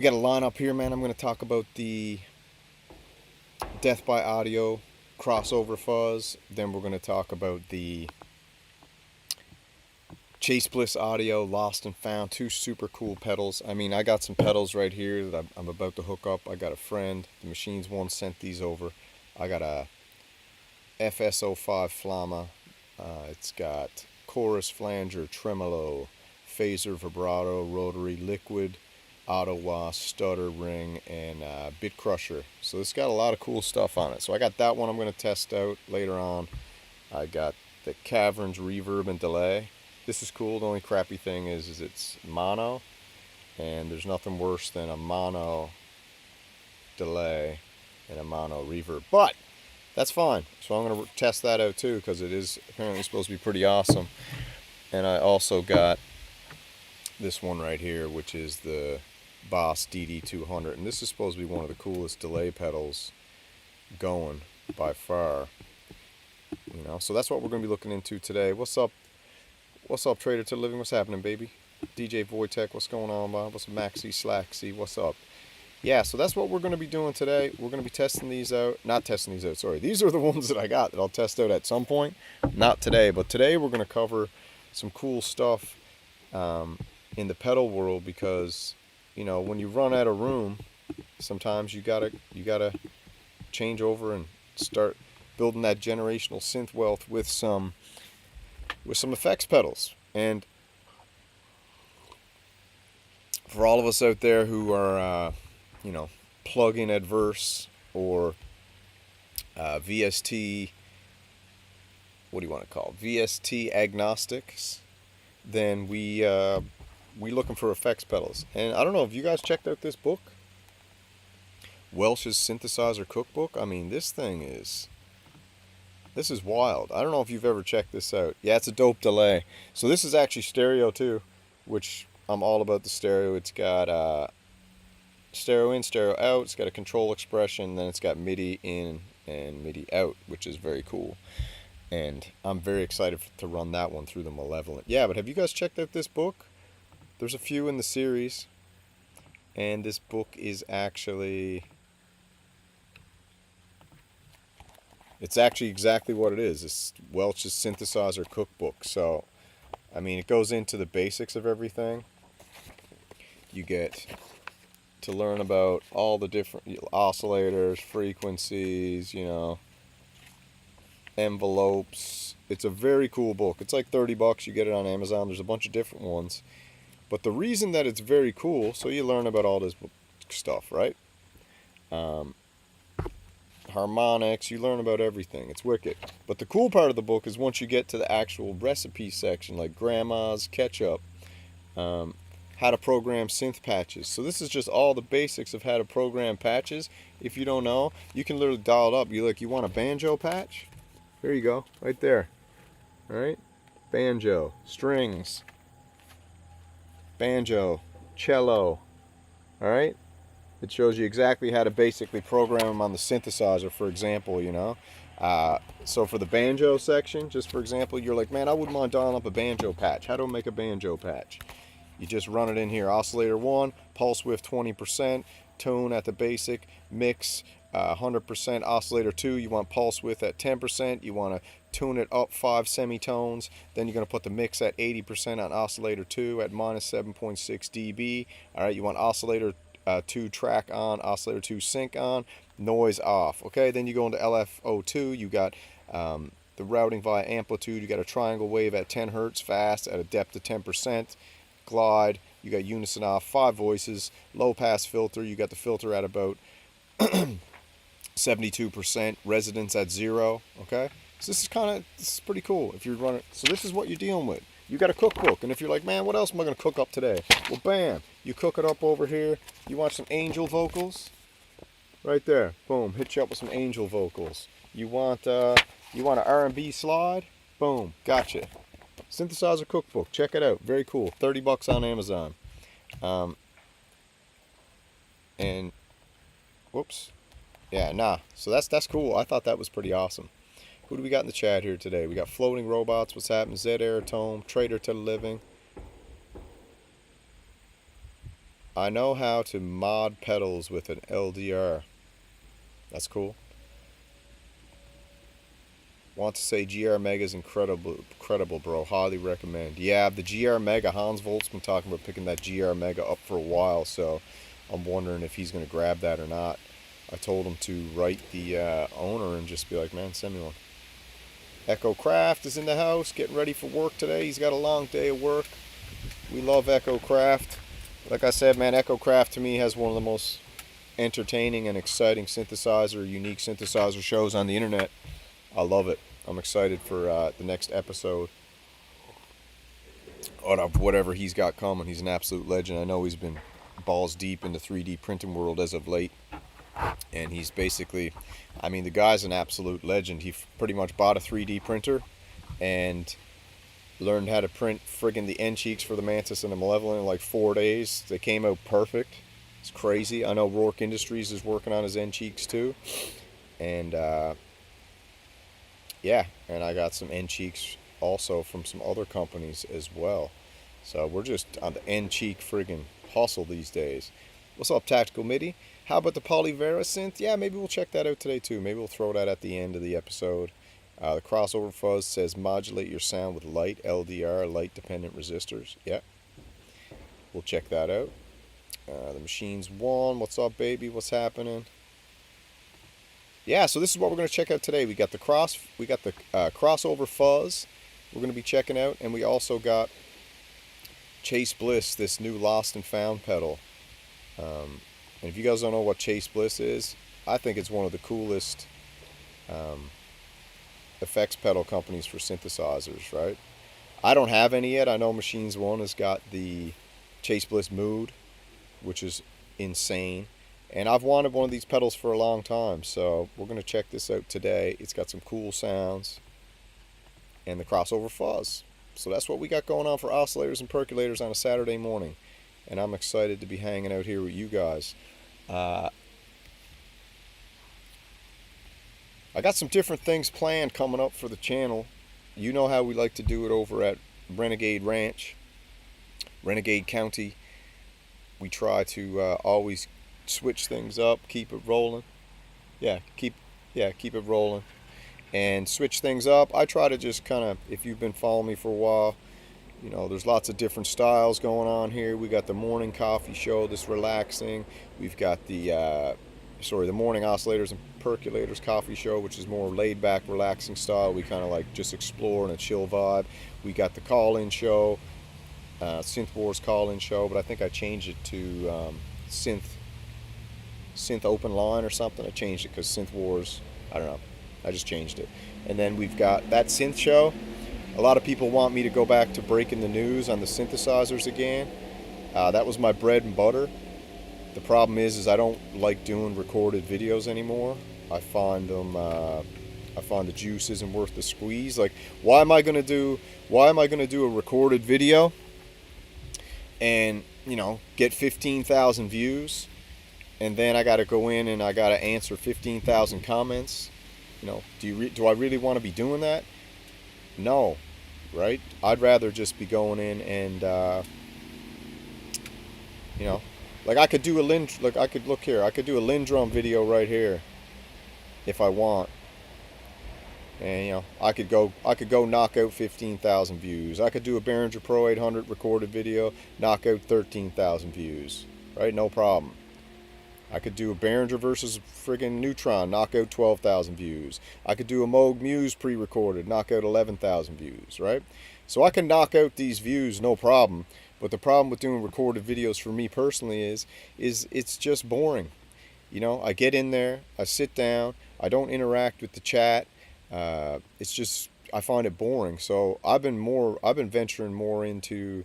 We got a lineup here, man. I'm going to talk about the Death by Audio crossover fuzz. Then we're going to talk about the Chase Bliss Audio Lost and Found. Two super cool pedals. I mean, I got some pedals right here that I'm about to hook up. I got a friend. The Machines One sent these over. I got a FS05 Flamma. It's got chorus, flanger, tremolo, phaser, vibrato, rotary, liquid, auto wah, stutter, ring, and bit crusher. So it's got a lot of cool stuff on it. So I got that one I'm going to test out later on. I got the Caverns reverb and delay. This is cool. The only crappy thing is it's mono, and there's nothing worse than a mono delay and a mono reverb. But that's fine. So I'm going to test that out too, because it is apparently supposed to be pretty awesome. And I also got this one right here, which is the Boss DD200, and this is supposed to be one of the coolest delay pedals going by far. You know, so that's what we're going to be looking into today. What's up? What's up, Trader to the Living? What's happening, baby? DJ Voitech, what's going on, Bob? What's up, Maxi Slacksy? What's up? Yeah, so that's what we're going to be doing today. We're going to be testing these out. Not testing these out, sorry. These are the ones that I got that I'll test out at some point. Not today, but today we're going to cover some cool stuff in the pedal world, because, you know, when you run out of room, sometimes you gotta change over and start building that generational synth wealth with some effects pedals. And for all of us out there who are you know, plug-in adverse or VST, what do you want to call it? VST agnostics, then we looking for effects pedals. And I don't know if you guys checked out this book, Welsh's Synthesizer Cookbook. I mean, this is wild. I don't know if you've ever checked this out. Yeah, it's a dope delay. So this is actually stereo too, which I'm all about the stereo. It's got stereo in, stereo out. It's got a control expression. Then it's got MIDI in and MIDI out, which is very cool. And I'm very excited to run that one through the Malevolent. Yeah, but have you guys checked out this book? There's a few in the series. And this book is actually... it's actually exactly what it is. It's Welch's Synthesizer Cookbook. So, I mean, it goes into the basics of everything. You get to learn about all the different oscillators, frequencies, you know, envelopes. It's a very cool book. It's like $30. You get it on Amazon. There's a bunch of different ones. But the reason that it's very cool, so you learn about all this stuff, right? Harmonics, you learn about everything. It's wicked. But the cool part of the book is once you get to the actual recipe section, like grandma's ketchup, how to program synth patches. So this is just all the basics of how to program patches. If you don't know, you can literally dial it up. You want a banjo patch? There you go, right there. All right, banjo, strings, banjo, cello. All right. It shows you exactly how to basically program them on the synthesizer, for example, you know. So for the banjo section, just for example, you're like, man, I wouldn't mind dialing up a banjo patch. How do I make a banjo patch? You just run it in here. Oscillator 1, pulse width 20%, tone at the basic, mix 100%. Oscillator 2, you want pulse width at 10%. You want to tune it up 5 semitones. Then you're going to put the mix at 80% on oscillator 2 at minus 7.6 dB. All right, you want oscillator 2 track on, oscillator 2 sync on, noise off. Okay, then you go into LFO2. You got the routing via amplitude. You got a triangle wave at 10 hertz fast at a depth of 10%. Glide, you got unison off, 5 voices, low pass filter, you got the filter at about 72%, resonance at 0. Okay, so this is pretty cool if you're running. So this is what you're dealing with. You got a cookbook, and if you're like, man, what else am I going to cook up today? Well, bam, you cook it up over here. You want some angel vocals? Right there, boom, hit you up with some angel vocals. You want an R&B slide? Boom, gotcha. Synthesizer Cookbook, check it out, very cool. $30 on Amazon. And whoops, yeah, nah. So that's cool. I thought that was pretty awesome. Who do we got in the chat here today? We got Floating Robots. What's happening? Zed Aeratome, Trader to the Living. I know how to mod pedals with an LDR. That's cool. Want to say GR Mega's incredible, bro. Highly recommend. Yeah, the GR Mega, Hans Volt's been talking about picking that GR Mega up for a while, so I'm wondering if he's going to grab that or not. I told him to write the owner and just be like, man, send me one. Echo Craft is in the house, getting ready for work today. He's got a long day of work. We love Echo Craft. Like I said, man, Echo Craft to me has one of the most entertaining and exciting unique synthesizer shows on the internet. I love it. I'm excited for the next episode of whatever he's got coming. He's an absolute legend. I know he's been balls deep in the 3D printing world as of late. And he's basically, I mean, the guy's an absolute legend. He pretty much bought a 3D printer and learned how to print friggin' the end cheeks for the Mantis and the Malevolent in like 4 days. They came out perfect. It's crazy. I know Rourke Industries is working on his end cheeks too. And yeah, and I got some end cheeks also from some other companies as well. So we're just on the end cheek friggin' hustle these days. What's up, Tactical MIDI? How about the Polyvera synth? Yeah, maybe we'll check that out today too. Maybe we'll throw that at the end of the episode. The Crossover Fuzz says modulate your sound with light LDR, light dependent resistors. Yeah, we'll check that out. The Machine's One. What's up, baby? What's happening? Yeah, so this is what we're going to check out today. We got the Crossover Fuzz we're going to be checking out, and we also got Chase Bliss, this new Lost and Found pedal. And if you guys don't know what Chase Bliss is, I think it's one of the coolest effects pedal companies for synthesizers, right? I don't have any yet. I know Machines One has got the Chase Bliss Mood, which is insane. And I've wanted one of these pedals for a long time, so we're going to check this out today. It's got some cool sounds and the Crossover Fuzz. So that's what we got going on for Oscillators and Percolators on a Saturday morning. And I'm excited to be hanging out here with you guys. I got some different things planned coming up for the channel. You know how we like to do it over at Renegade Ranch, Renegade County. We try to always switch things up, keep it rolling. Keep it rolling and switch things up. I try to just kind of, if you've been following me for a while, you know, there's lots of different styles going on here. We got the morning coffee show, this relaxing. We've got the morning Oscillators and Percolators coffee show, which is more laid back, relaxing style. We kind of like just explore in a chill vibe. We got the call-in show, Synth Wars call-in show, but I think I changed it to Synth Open Line or something. I changed it because Synth Wars, I don't know. I just changed it. And then we've got that synth show. A lot of people want me to go back to breaking the news on the synthesizers again. That was my bread and butter. The problem is I don't like doing recorded videos anymore. I find the juice isn't worth the squeeze. Like, why am I gonna do a recorded video and, you know, get 15,000 views, and then I gotta go in and I gotta answer 15,000 comments? You know, do I really want to be doing that? No, right? I'd rather just be going in and you know, like I could do I could do a Lindrum video right here if I want, and you know, I could go knock out 15,000 views. I could do a Behringer Pro 800 recorded video, knock out 13,000 views, right? No problem. I could do a Behringer versus friggin' Neutron, knock out 12,000 views. I could do a Moog Muse pre-recorded, knock out 11,000 views, right? So I can knock out these views, no problem. But the problem with doing recorded videos for me personally is it's just boring. You know, I get in there, I sit down, I don't interact with the chat. It's just, I find it boring. So I've been venturing more into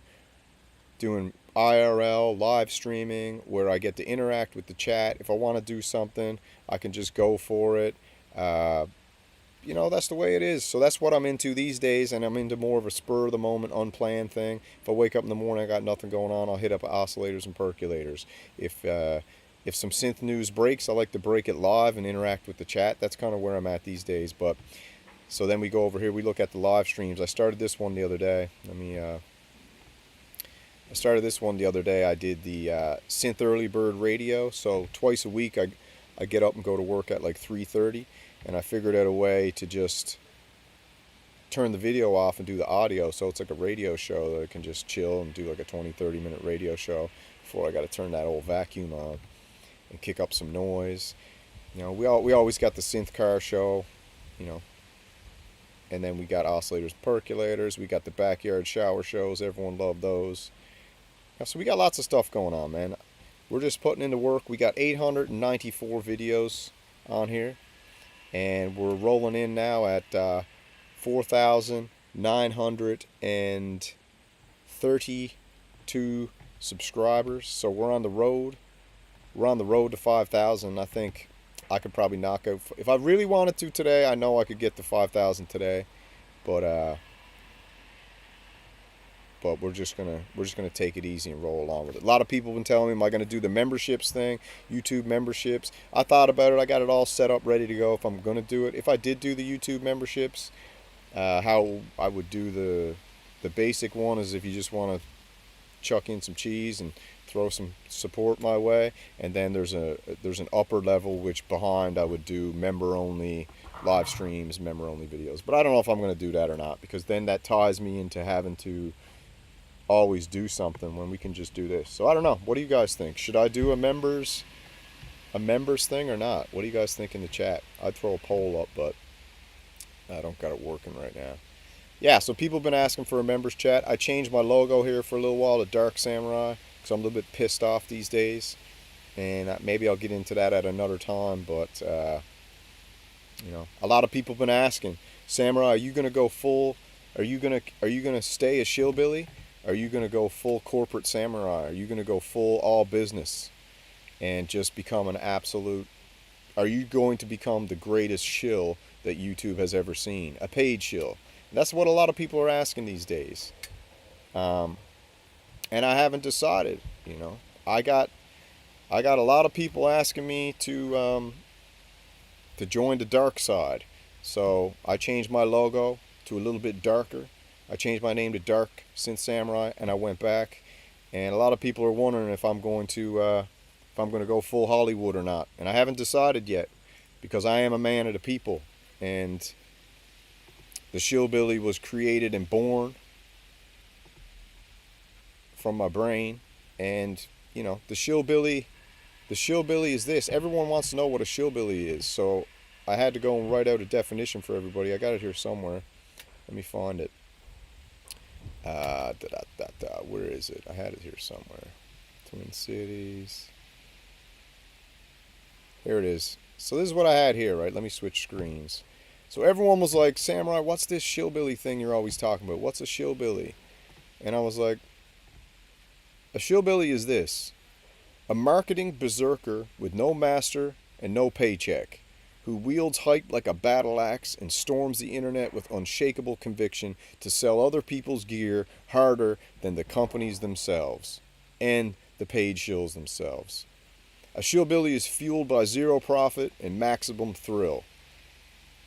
doing IRL live streaming, where I get to interact with the chat. If I want to do something, I can just go for it. You know, that's the way it is. So that's what I'm into these days, and I'm into more of a spur of the moment, unplanned thing. If I wake up in the morning, I got nothing going on, I'll hit up Oscillators and Percolators. If some synth news breaks, I like to break it live and interact with the chat. That's kind of where I'm at these days. But so then we go over here, we look at the live streams. I started this one the other day. I started this one the other day. I did the Synth Early Bird Radio. So twice a week I get up and go to work at like 3:30, and I figured out a way to just turn the video off and do the audio, so it's like a radio show that I can just chill and do like a 20-30 minute radio show before I got to turn that old vacuum on and kick up some noise. You know, we always got the synth car show, you know, and then we got oscillators, percolators. We got the backyard shower shows. Everyone loved those. So we got lots of stuff going on, man. We're just putting into work. We got 894 videos on here, and we're rolling in now at 4,932 subscribers. So we're on the road. We're on the road to 5,000. I think I could probably knock out, if I really wanted to today, I know I could get to 5,000 today, but we're just gonna take it easy and roll along with it. A lot of people have been telling me, am I gonna do the memberships thing, YouTube memberships? I thought about it. I got it all set up, ready to go. If I'm gonna do it, if I did do the YouTube memberships, how I would do the basic one is if you just want to chuck in some cheese and throw some support my way, and then there's an upper level which behind I would do member only live streams, member only videos. But I don't know if I'm going to do that or not, because then that ties me into having to always do something when we can just do this. So I don't know. What do you guys think? Should I do a members thing or not? What do you guys think in the chat? I'd throw a poll up, but I don't got it working right now. Yeah, so people have been asking for a members chat. I changed my logo here for a little while to Dark Samurai, because I'm a little bit pissed off these days, and maybe I'll get into that at another time. But you know, a lot of people have been asking, Samurai, are you gonna go full? Are you gonna stay a shillbilly? Are you gonna go full corporate samurai? Are you gonna go full all business and just become an absolute? Are you going to become the greatest shill that YouTube has ever seen? A paid shill. That's what a lot of people are asking these days. And I haven't decided, you know. I got a lot of people asking me to join the dark side. So I changed my logo to a little bit darker. I changed my name to Dark Synth Samurai, and I went back. And a lot of people are wondering if I'm going to go full Hollywood or not. And I haven't decided yet, because I am a man of the people. And the shillbilly was created and born from my brain. And, you know, the shillbilly is this. Everyone wants to know what a shillbilly is. So I had to go and write out a definition for everybody. I got it here somewhere. Let me find it. Where is it? I had it here somewhere. Twin Cities. Here it is. So this is what I had here, right? Let me switch screens. So everyone was like, Samurai, what's this shillbilly thing you're always talking about? What's a shillbilly? And I was like, a shillbilly is this: a marketing berserker with no master and no paycheck, who wields hype like a battle axe and storms the internet with unshakable conviction to sell other people's gear harder than the companies themselves and the paid shills themselves. A shillbilly is fueled by zero profit and maximum thrill,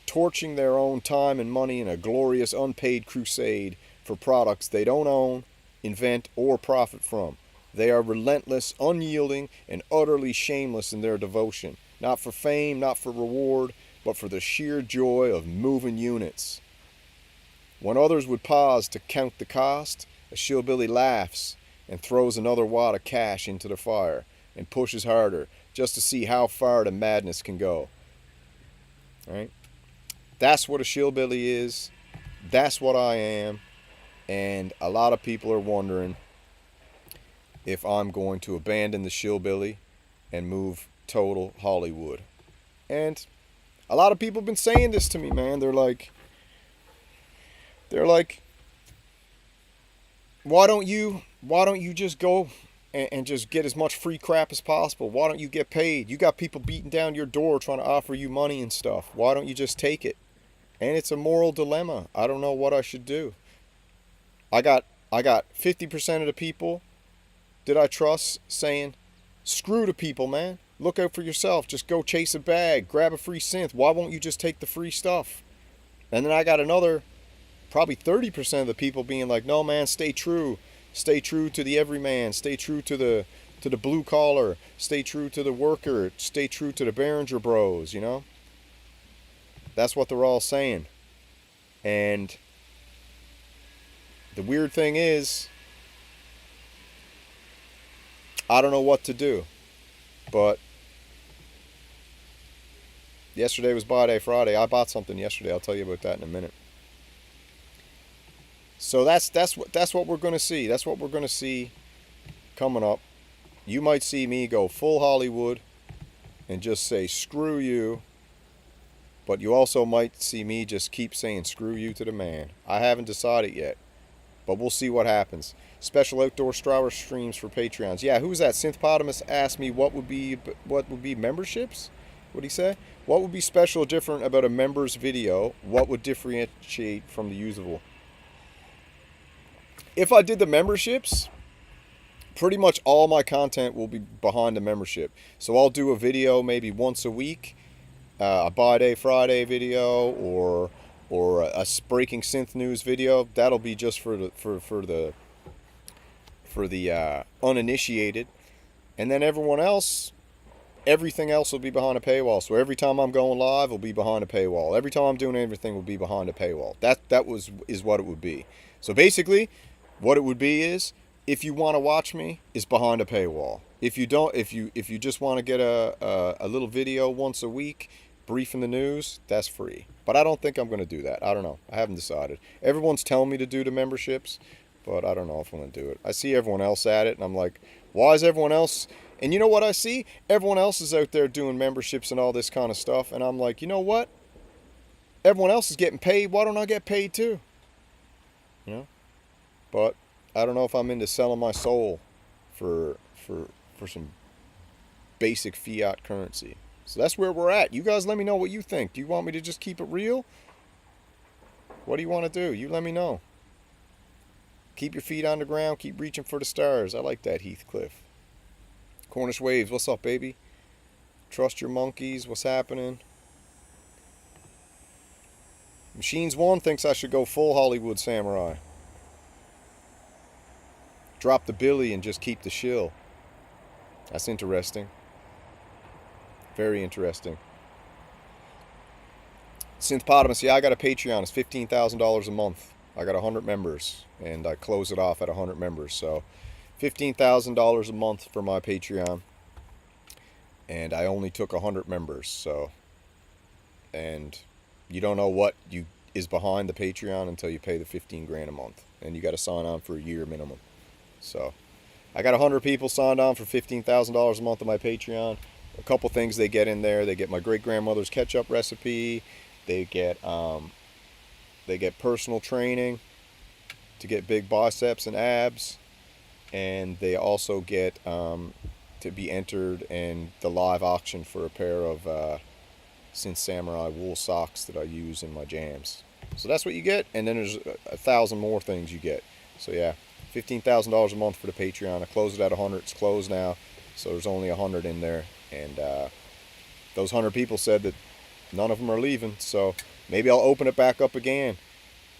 torching their own time and money in a glorious unpaid crusade for products they don't own, invent, or profit from. They are relentless, unyielding, and utterly shameless in their devotion, not for fame, not for reward, but for the sheer joy of moving units. When others would pause to count the cost, a shillbilly laughs and throws another wad of cash into the fire and pushes harder just to see how far the madness can go. Right? That's what a shillbilly is. That's what I am. And a lot of people are wondering if I'm going to abandon the shillbilly and move total Hollywood. And a lot of people have been saying this to me, man. They're like, why don't you just go and just get as much free crap as possible? Why don't you get paid? You got people beating down your door trying to offer you money and stuff. Why don't you just take it? And it's a moral dilemma. I don't know what I should do. I got 50% of the people that I trust saying, screw the people, man. Look out for yourself. Just go chase a bag. Grab a free synth. Why won't you just take the free stuff? And then I got another, probably 30% of the people being like, no, man, stay true. Stay true to the everyman. Stay true to the blue collar. Stay true to the worker. Stay true to the Behringer Bros. You know, that's what they're all saying. And the weird thing is, I don't know what to do. But yesterday was Bidet Friday. I bought something yesterday. I'll tell you about that in a minute. So that's what we're going to see. That's what we're going to see coming up. You might see me go full Hollywood and just say screw you. But you also might see me just keep saying screw you to the man. I haven't decided yet. But we'll see what happens. Special outdoor Strauer streams for Patreons. Yeah, who's that? Synthpotamus asked me what would be memberships? What'd he say? What would be special or different about a member's video? What would differentiate from the usable? If I did the memberships, pretty much all my content will be behind the membership. So I'll do a video maybe once a week, a Bidet Friday video, or a breaking synth news video. That'll be just for the uninitiated, and then everyone else, everything else will be behind a paywall. So every time I'm going live, will be behind a paywall. Every time I'm doing anything, will be behind a paywall. That is what it would be. So basically, what it would be is, if you want to watch me, is behind a paywall. If you don't, if you just want to get a little video once a week, briefing the news, that's free. But I don't think I'm going to do that. I don't know. I haven't decided. Everyone's telling me to do the memberships, but I don't know if I'm going to do it. I see everyone else at it, and I'm like, why is everyone else? And you know what I see? Everyone else is out there doing memberships and all this kind of stuff, and I'm like, you know what? Everyone else is getting paid. Why don't I get paid too? You know? But I don't know if I'm into selling my soul for some basic fiat currency. So that's where we're at. You guys let me know what you think. Do you want me to just keep it real? What do you want to do? You let me know. Keep your feet on the ground. Keep reaching for the stars. I like that, Heathcliff. Cornish Waves, what's up, baby? Trust your monkeys. What's happening? Machines One thinks I should go full Hollywood Samurai. Drop the Billy and just keep the shill. That's interesting. Very interesting. Synthpotamus, yeah, I got a Patreon. It's $15,000 a month. I got 100 members, and I close it off at 100 members. So $15,000 a month for my Patreon, and I only took 100 members. So, and you don't know what is behind the Patreon until you pay the 15 grand a month, and you got to sign on for a year minimum. So I got 100 people signed on for $15,000 a month on my Patreon. A couple things they get in there. They get my great-grandmother's ketchup recipe. They get personal training to get big biceps and abs. And they also get to be entered in the live auction for a pair of Synth Samurai wool socks that I use in my jams. So that's what you get. And then there's 1,000 more things you get. So yeah, $15,000 a month for the Patreon. I closed it at 100. It's closed now. So there's only 100 in there. And those 100 people said that none of them are leaving. So maybe I'll open it back up again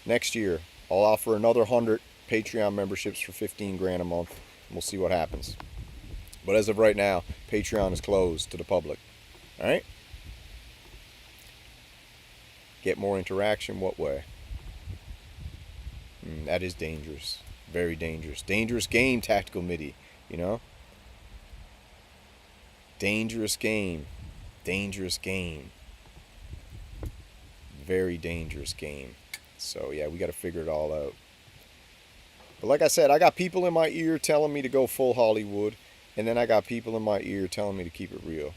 next year. I'll offer another 100 Patreon memberships for 15 grand a month. And we'll see what happens. But as of right now, Patreon is closed to the public. All right? Get more interaction. What way? That is dangerous. Very dangerous. Dangerous game, Tactical MIDI. You know? Dangerous game. Dangerous game. Very dangerous game. So yeah, we got to figure it all out. But like I said, I got people in my ear telling me to go full Hollywood, and then I got people in my ear telling me to keep it real.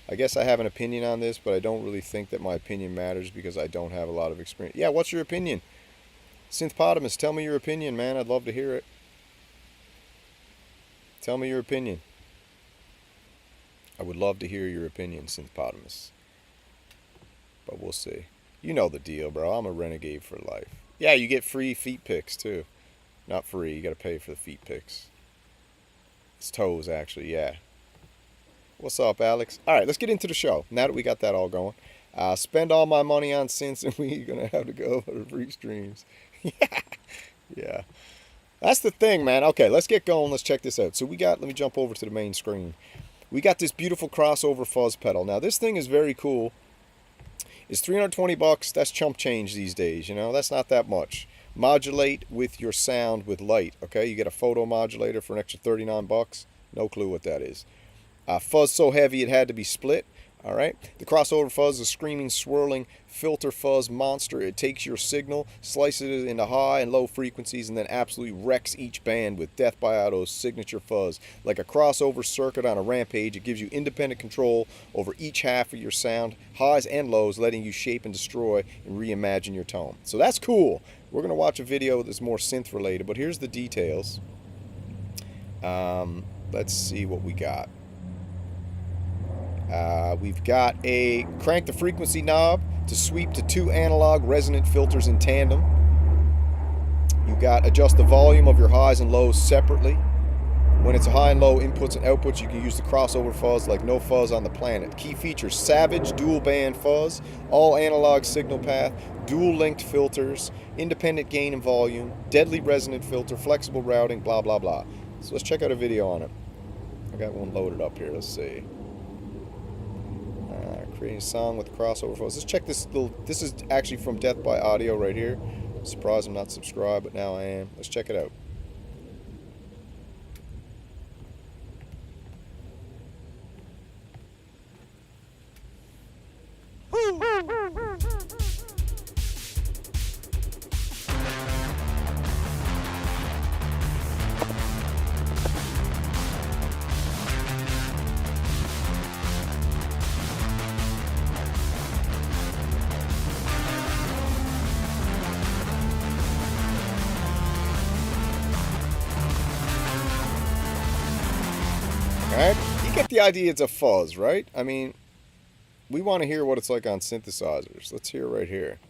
I guess I have an opinion on this, but I don't really think that my opinion matters because I don't have a lot of experience. Yeah, what's your opinion? Synthpotamus, tell me your opinion, man. I'd love to hear it. Tell me your opinion. I would love to hear your opinion, Synthpotamus. But we'll see. You know the deal, bro. I'm a renegade for life. Yeah, you get free feet pics, too. Not free. You got to pay for the feet pics. It's toes, actually. Yeah. What's up, Alex? All right, let's get into the show. Now that we got that all going. Spend all my money on synths, and we're going to have to go for free streams. Yeah. That's the thing, man. Okay, let's get going. Let's check this out. So let me jump over to the main screen. We got this beautiful crossover fuzz pedal. Now this thing is very cool. It's 320 bucks. That's chump change these days, you know. That's not that much. Modulate with your sound with light, okay? You get a photo modulator for an extra 39 bucks. No clue what that is. Fuzz so heavy it had to be split. All right, the crossover fuzz is a screaming, swirling filter fuzz monster. It takes your signal, slices it into high and low frequencies, and then absolutely wrecks each band with Death by Auto's signature fuzz. Like a crossover circuit on a rampage, it gives you independent control over each half of your sound, highs and lows, letting you shape and destroy and reimagine your tone. So that's cool. We're going to watch a video that's more synth related, but here's the details. Let's see what we got. We've got a crank the frequency knob to sweep to 2 analog resonant filters in tandem. You got adjust the volume of your highs and lows separately. When it's a high and low inputs and outputs, you can use the crossover fuzz like no fuzz on the planet. Key features: savage dual band fuzz, all analog signal path, dual linked filters, independent gain and volume, deadly resonant filter, flexible routing, blah blah blah. So let's check out a video on it. I got one loaded up here. Let's see. Creating a song with crossover fuzz. Let's check this little. This is actually from Death by Audio right here. I'm surprised I'm not subscribed, but now I am. Let's check it out. Alright, you get the idea it's a fuzz, right? I mean, we want to hear what it's like on synthesizers. Let's hear it right here.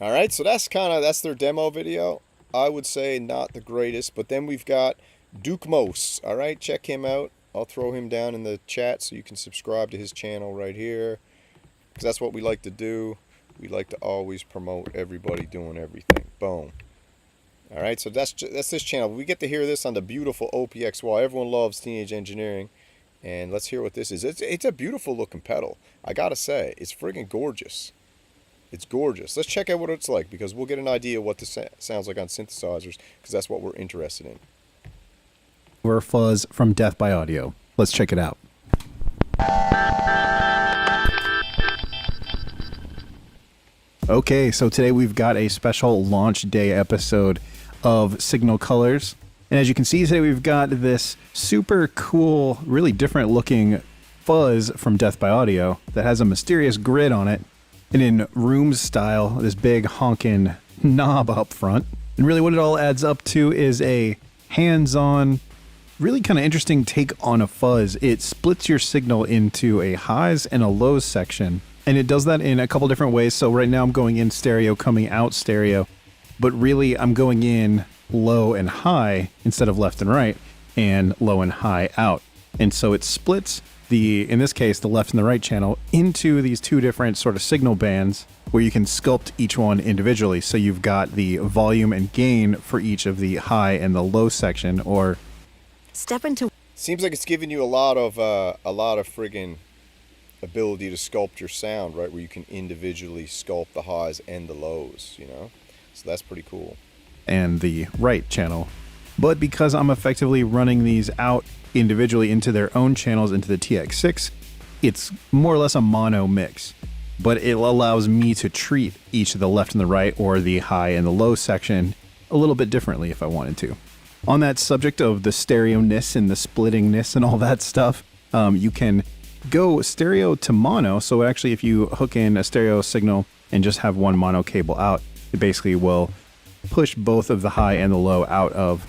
Alright, so that's their demo video. I would say not the greatest, but then we've got Duke Mose. Alright, check him out. I'll throw him down in the chat so you can subscribe to his channel right here. Because that's what we like to do. We like to always promote everybody doing everything. Boom. Alright, so that's this channel. We get to hear this on the beautiful OPXY. Everyone loves Teenage Engineering. And let's hear what this is. It's a beautiful looking pedal. I gotta say, it's friggin' gorgeous. It's gorgeous. Let's check out what it's like, because we'll get an idea of what this sounds like on synthesizers, because that's what we're interested in. We're Fuzz from Death by Audio. Let's check it out. Okay, so today we've got a special launch day episode of Signal Colors. And as you can see today, we've got this super cool, really different looking fuzz from Death by Audio that has a mysterious grid on it. And in Rooms style, this big honkin' knob up front. And really what it all adds up to is a hands-on, really kind of interesting take on a fuzz. It splits your signal into a highs and a lows section. And it does that in a couple different ways. So right now I'm going in stereo, coming out stereo. But really I'm going in low and high instead of left and right, and low and high out. And so it splits in this case, the left and the right channel into these two different sort of signal bands where you can sculpt each one individually. So you've got the volume and gain for each of the high and the low section, or step into. Seems like it's giving you a lot of friggin' ability to sculpt your sound, right? Where you can individually sculpt the highs and the lows, you know? So that's pretty cool. And the right channel. But because I'm effectively running these out individually into their own channels into the TX6, it's more or less a mono mix, but it allows me to treat each of the left and the right, or the high and the low section, a little bit differently if I wanted to. On that subject of the stereo-ness and the splittingness and all that stuff, you can go stereo to mono. So actually, if you hook in a stereo signal and just have one mono cable out, it basically will push both of the high and the low out of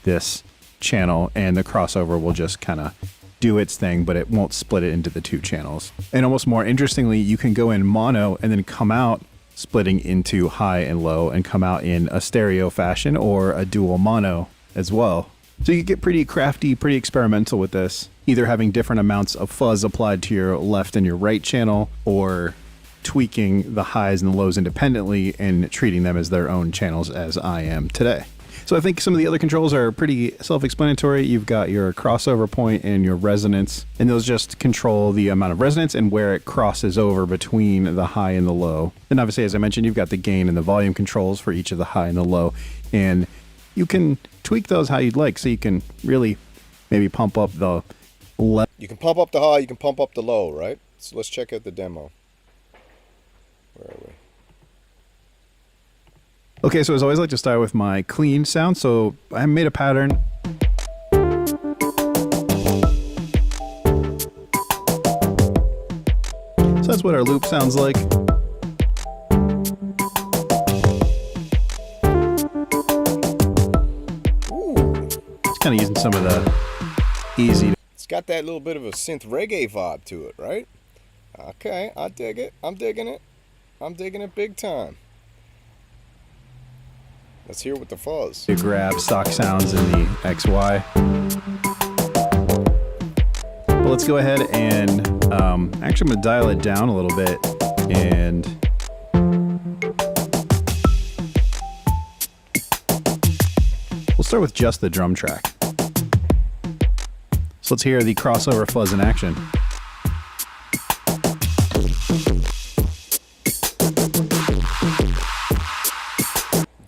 this channel, and the crossover will just kind of do its thing, but it won't split it into the two channels. And almost more interestingly, you can go in mono and then come out splitting into high and low and come out in a stereo fashion or a dual mono as well. So you get pretty crafty, pretty experimental with this, either having different amounts of fuzz applied to your left and your right channel, or tweaking the highs and the lows independently and treating them as their own channels, as I am today. So I think some of the other controls are pretty self-explanatory. You've got your crossover point and your resonance, and those just control the amount of resonance and where it crosses over between the high and the low. And obviously, as I mentioned, you've got the gain and the volume controls for each of the high and the low, and you can tweak those how you'd like. So you can really maybe pump up the left. You can pump up the high, you can pump up the low, right? So let's check out the demo. Where are we? Okay, so as always, I like to start with my clean sound. So I made a pattern. So that's what our loop sounds like. Ooh. It's kind of using some of the easy. It's got that little bit of a synth reggae vibe to it, right? Okay, I dig it. I'm digging it. I'm digging it big time. Let's hear what the fuzz. To grab stock sounds in the XY. But let's go ahead and actually I'm going to dial it down a little bit, and we'll start with just the drum track. So let's hear the crossover fuzz in action.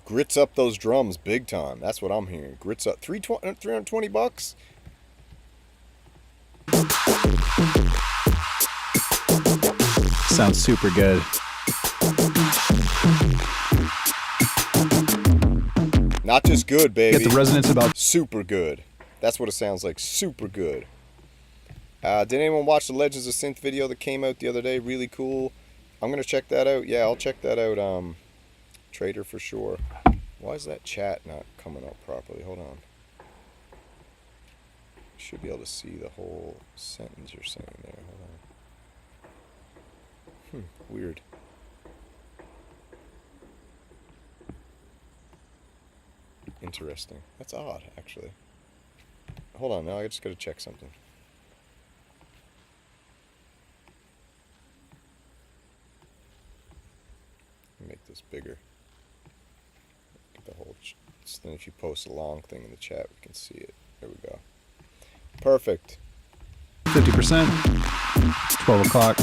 Grits up those drums big time. That's what I'm hearing. Grits up. $320? Sounds super good. Not just good, baby. Get the resonance about super good. That's what it sounds like. Super good. Did anyone watch the Legends of Synth video that came out the other day? Really cool. I'm going to check that out. Yeah, I'll check that out. Trader for sure. Why is that chat not coming up properly? Hold on. Should be able to see the whole sentence you're saying there. Hold on. Weird. Interesting. That's odd, actually. Hold on, now I just gotta check something. Make this bigger. Get the whole. So then, if you post a long thing in the chat, we can see it. There we go. Perfect. 50%. 12 o'clock.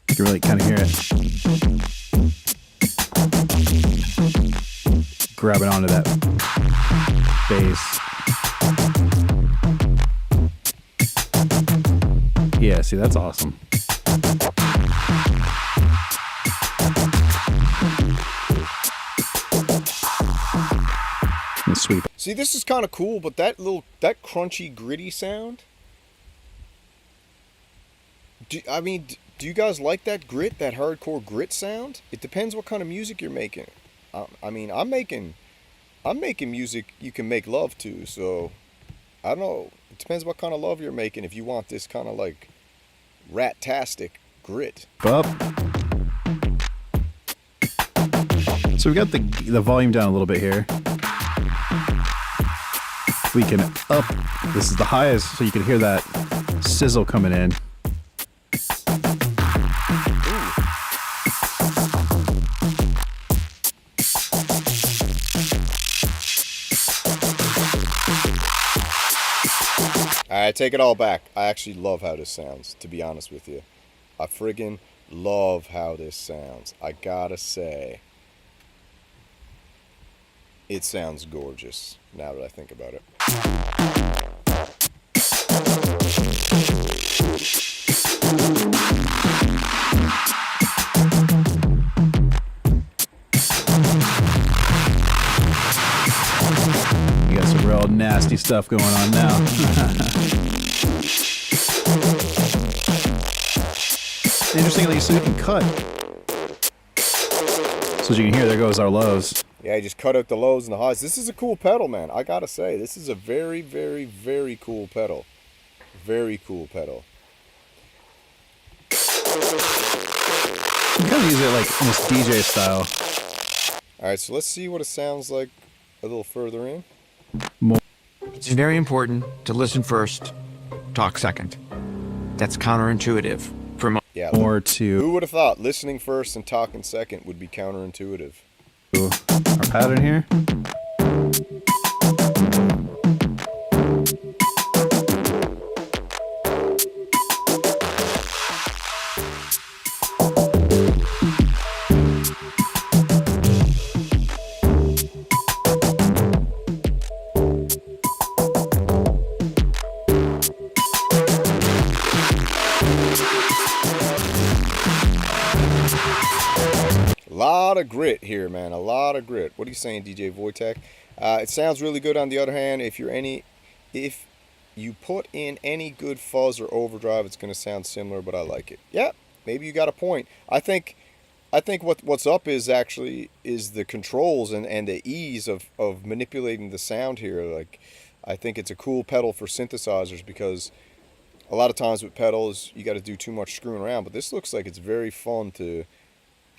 You can really kind of hear it. Grab it onto that bass. Yeah, see, that's awesome. And sweep. See, this is kind of cool, but that crunchy, gritty sound. Do you guys like that grit, that hardcore grit sound? It depends what kind of music you're making. I'm making music you can make love to, so I don't know. It depends what kind of love you're making. If you want this kind of like rat-tastic grit. Up. So we got the volume down a little bit here. We can up. This is the highest, so you can hear that sizzle coming in. I take it all back. I actually love how this sounds, to be honest with you. I friggin' love how this sounds. I gotta say. It sounds gorgeous, now that I think about it. You got some real nasty stuff going on now. Interestingly, so you can cut. So as you can hear, there goes our lows. Yeah, you just cut out the lows and the highs. This is a cool pedal, man. I gotta say, this is a very, very, very cool pedal. Very cool pedal. You kind of use it like almost DJ style. All right, so let's see what it sounds like a little further in. It's very important to listen first, talk second. That's counterintuitive for most. Yeah, More to who would have thought listening first and talking second would be counterintuitive? our pattern here. Lot of grit here, man. A lot of grit. What are you saying, DJ Wojtek? It sounds really good. On the other hand, if you put in any good fuzz or overdrive, it's going to sound similar, but I like it. Yeah, maybe you got a point. I think what's up is the controls and the ease of manipulating the sound here. Like, I think it's a cool pedal for synthesizers, because a lot of times with pedals you got to do too much screwing around, but this looks like it's very fun to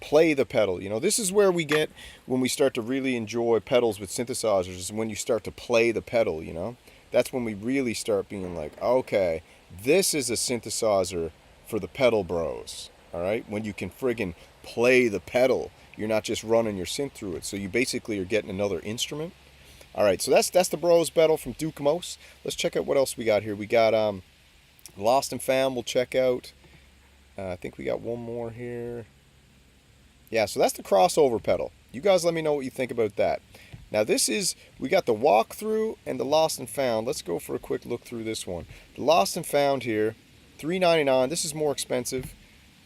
play the pedal. You know, this is where we get when we start to really enjoy pedals with synthesizers, is when you start to play the pedal, you know. That's when we really start being like, okay, this is a synthesizer for the pedal bros. All right, when you can friggin' play the pedal, you're not just running your synth through it. So you basically are getting another instrument. All right, so that's the bros pedal from Dukamos. Let's check out what else we got here. We got Lost and Found. We'll check out. I think we got one more here. Yeah, so that's the crossover pedal. You guys let me know what you think about that. Now we got the walkthrough and the Lost and Found. Let's go for a quick look through this one. The Lost and Found here, $3.99. This is more expensive.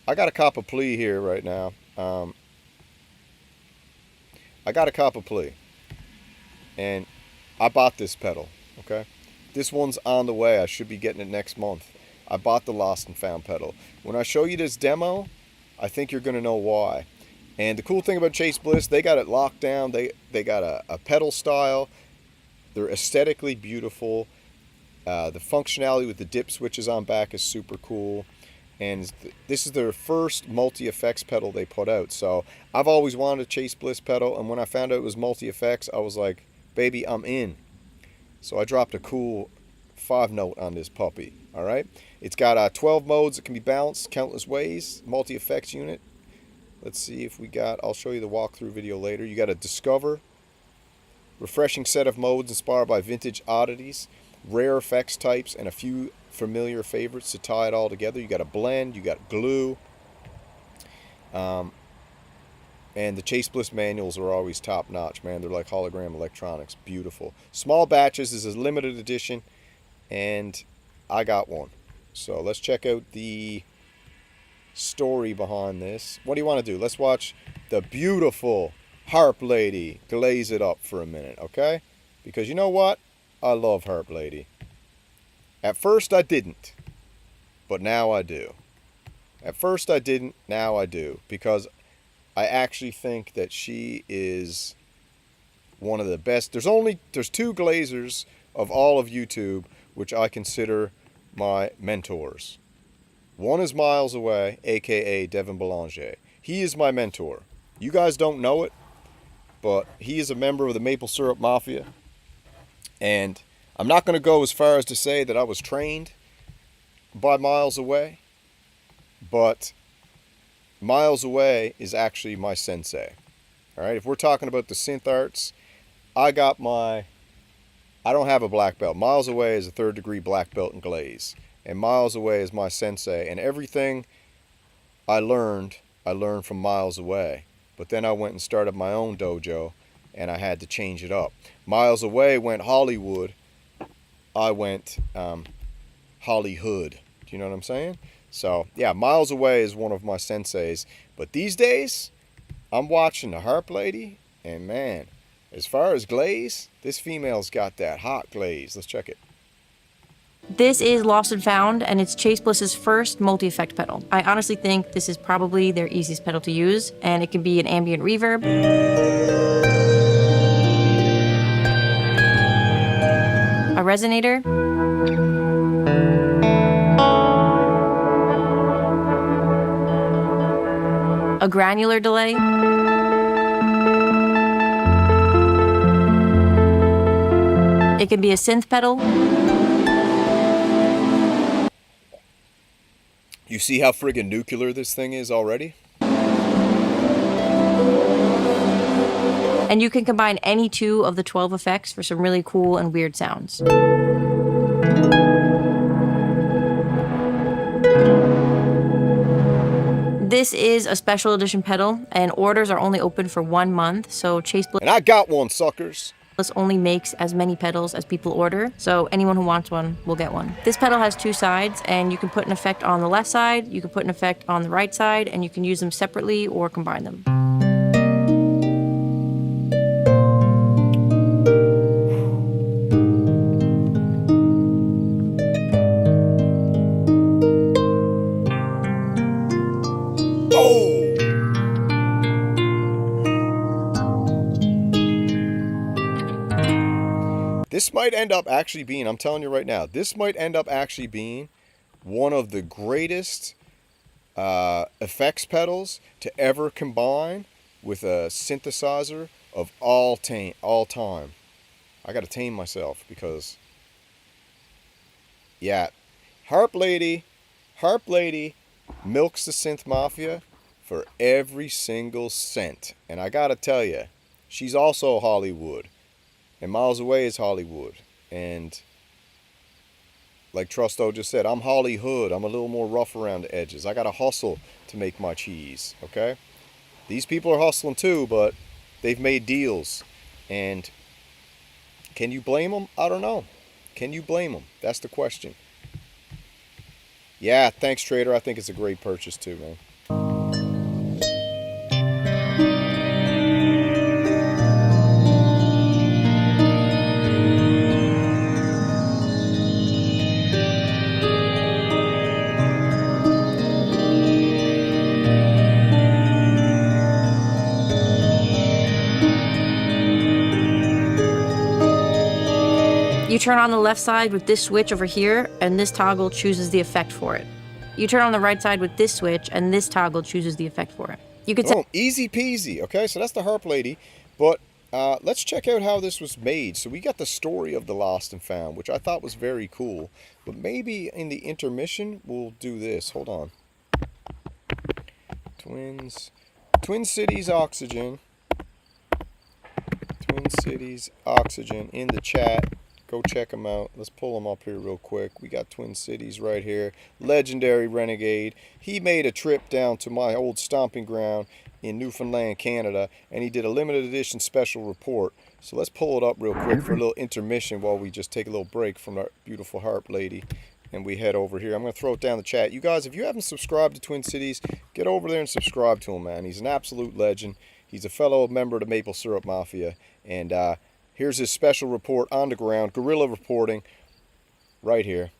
I got a cop of plea here right now. I got a cop of plea. And I bought this pedal, okay? This one's on the way. I should be getting it next month. I bought the Lost and Found pedal. When I show you this demo, I think you're going to know why. And the cool thing about Chase Bliss, they got it locked down. They got a pedal style. They're aesthetically beautiful. The functionality with the dip switches on back is super cool. And this is their first multi-effects pedal they put out. So I've always wanted a Chase Bliss pedal, and when I found out it was multi-effects, I was like, baby, I'm in. So I dropped a cool 5-note on this puppy. All right, it's got 12 modes that can be balanced countless ways. Multi-effects unit. Let's see if we got, I'll show you the walkthrough video later. You got a Discover, refreshing set of modes inspired by vintage oddities, rare effects types, and a few familiar favorites to tie it all together. You got a Blend, you got Glue, and the Chase Bliss manuals are always top notch, man. They're like hologram electronics, beautiful. Small batches is a limited edition, and I got one. So let's check out the story behind this. What do you want to do? Let's watch the beautiful Harp Lady glaze it up for a minute, okay? Because you know what? I love Harp Lady. At first I didn't, but now I do. At first I didn't, now I do. Because I actually think that she is one of the best. There's two glazers of all of YouTube which I consider my mentors. One is miles away, aka Devin Belanger. He is my mentor. You guys don't know it, but he is a member of the Maple Syrup Mafia. And I'm not going to go as far as to say that I was trained by Miles Away, but Miles Away is actually my sensei. All right, if we're talking about the synth arts, I don't have a black belt. Miles Away is a 3rd degree black belt in glaze. And Miles Away is my sensei. And everything I learned from Miles Away. But then I went and started my own dojo, and I had to change it up. Miles Away went Hollywood. I went Hollyhood. Do you know what I'm saying? So, yeah, Miles Away is one of my senseis. But these days, I'm watching the Harp Lady, and man, as far as glaze, this female's got that hot glaze. Let's check it. This is Lost and Found, and it's Chase Bliss's first multi-effect pedal. I honestly think this is probably their easiest pedal to use, and it can be an ambient reverb. resonator, a granular delay, it can be a synth pedal. You see how friggin' nuclear this thing is already? And you can combine any 2 of the 12 effects for some really cool and weird sounds. This is a special edition pedal, and orders are only open for 1 month, so Chase Bliss And I got one, suckers. only makes as many pedals as people order, so anyone who wants one will get one. This pedal has 2 sides, and you can put an effect on the left side, you can put an effect on the right side, and you can use them separately or combine them. This might end up actually being, I'm telling you right now, this might end up actually being one of the greatest effects pedals to ever combine with a synthesizer of all time. I gotta tame myself because, yeah, Harp Lady milks the synth mafia for every single cent. And I gotta tell you, she's also Hollywood. And miles away is Hollywood. And like Trusto just said, I'm Hollywood. I'm a little more rough around the edges. I got to hustle to make my cheese, okay? These people are hustling too, but they've made deals. And can you blame them? I don't know. Can you blame them? That's the question. Yeah, thanks, Trader. I think it's a great purchase too, man. You turn on the left side with this switch over here, and this toggle chooses the effect for it. You turn on the right side with this switch, and this toggle chooses the effect for it. You could say easy peasy. Okay, so that's the Harp Lady. But let's check out how this was made. So we got the story of the Lost and Found, which I thought was very cool. But maybe in the intermission, we'll do this. Hold on. Twin Cities Oxygen. Twin Cities Oxygen in the chat. Go check them out. Let's pull them up here real quick. We got Twin Cities right here. Legendary Renegade. He made a trip down to my old stomping ground in Newfoundland, Canada, and he did a limited edition special report. So let's pull it up real quick for a little intermission while we just take a little break from our beautiful Harp Lady and we head over here. I'm going to throw it down the chat. You guys, if you haven't subscribed to Twin Cities, get over there and subscribe to him, man. He's an absolute legend. He's a fellow member of the Maple Syrup Mafia, and here's his special report on the ground, guerrilla reporting, right here.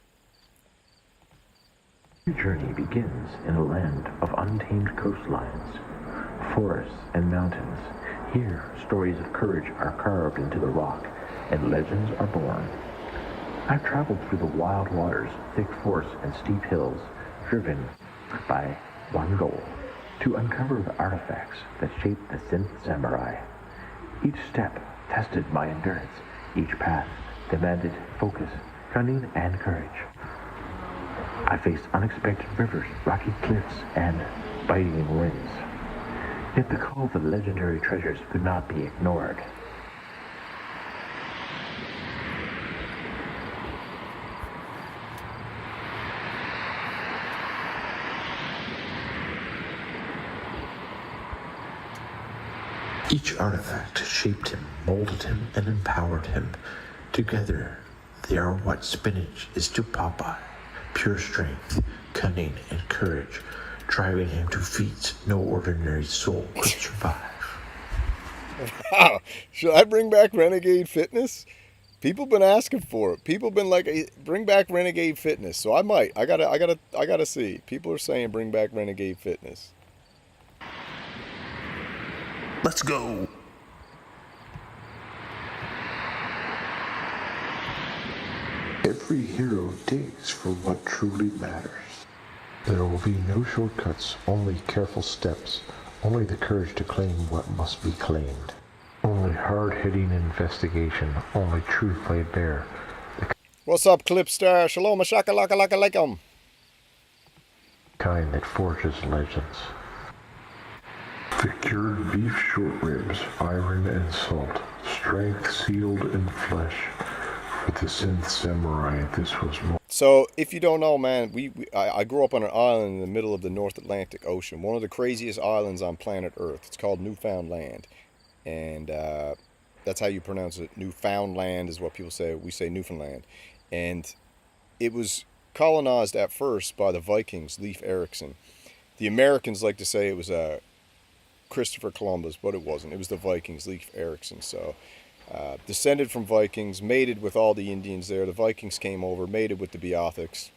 The journey begins in a land of untamed coastlines, forests and mountains. Here, stories of courage are carved into the rock, and legends are born. I've traveled through the wild waters, thick forests, and steep hills, driven by one goal: to uncover the artifacts that shape the synth samurai. Each step tested my endurance. Each path demanded focus, cunning, and courage. I faced unexpected rivers, rocky cliffs, and biting winds. Yet the call of the legendary treasures could not be ignored. Each artifact shaped him, molded him, and empowered him. Together, they are what spinach is to Popeye. Pure strength, cunning, and courage, driving him to feats no ordinary soul could survive. Wow. Should I bring back Renegade Fitness? People been asking for it. People been like, hey, bring back Renegade Fitness. So I might. I gotta see. People are saying bring back Renegade Fitness. Let's go. Every hero digs for what truly matters. There will be no shortcuts, only careful steps, only the courage to claim what must be claimed. Only hard-hitting investigation, only truth laid bare. What's up, Clipstar? Shalom, shakalaka-laka-lakum. Kind that forges legends. The cured beef short ribs, iron and salt, strength sealed in flesh. For the synth samurai, this was more. So, if you don't know, man, I grew up on an island in the middle of the North Atlantic Ocean, one of the craziest islands on planet Earth. It's called Newfoundland, and that's how you pronounce it. Newfoundland is what people say. We say Newfoundland, and it was colonized at first by the Vikings, Leif Erikson. The Americans like to say it was Christopher Columbus, but it wasn't. It was the Vikings, Leif Erikson. So, descended from Vikings, mated with all the Indians there. The Vikings came over, mated with the Beothics,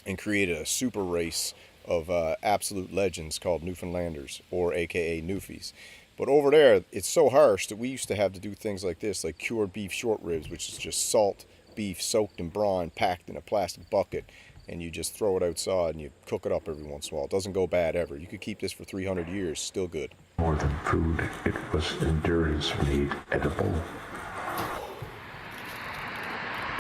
and created a super race of absolute legends called Newfoundlanders, or aka Newfies. But over there, it's so harsh that we used to have to do things like this, like cured beef short ribs, which is just salt beef soaked in brine, packed in a plastic bucket, and you just throw it outside and you cook it up every once in a while. It doesn't go bad ever. You could keep this for 300 years, still good. More than food, it was endurance made edible.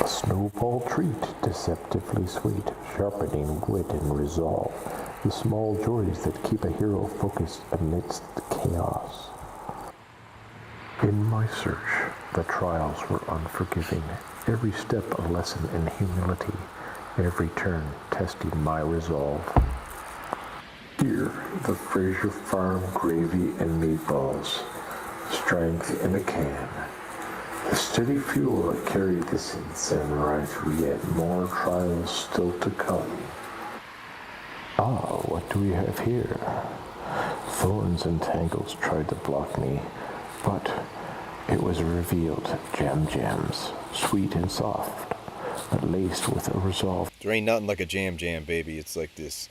A snowball treat, deceptively sweet, sharpening wit and resolve. The small joys that keep a hero focused amidst the chaos. In my search, the trials were unforgiving. Every step a lesson in humility. Every turn testing my resolve. Here, the Fraser Farm gravy and meatballs. Strength in a can. The steady fuel that carried the Synth Samurai through yet more trials still to come. Ah, what do we have here? Thorns and tangles tried to block me, but it was revealed jams, sweet and soft, but laced with a resolve. There ain't nothing like a jam, baby. It's like this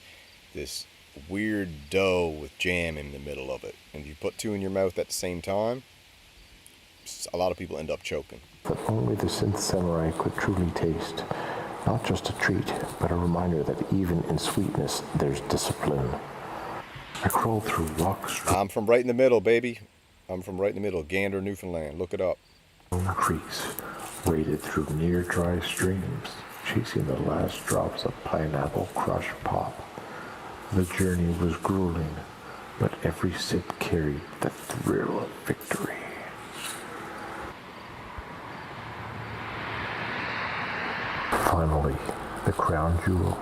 weird dough with jam in the middle of it. And you put two in your mouth at the same time, a lot of people end up choking. That only the Synth Samurai could truly taste. Not just a treat, but a reminder that even in sweetness, there's discipline. I crawled through rocks. I'm from right in the middle, baby. I'm from right in the middle. Gander, Newfoundland. Look it up. Creeks, waded through near dry streams, chasing the last drops of pineapple crush pop. The journey was grueling, but every sip carried the thrill of victory. Finally, the crown jewel,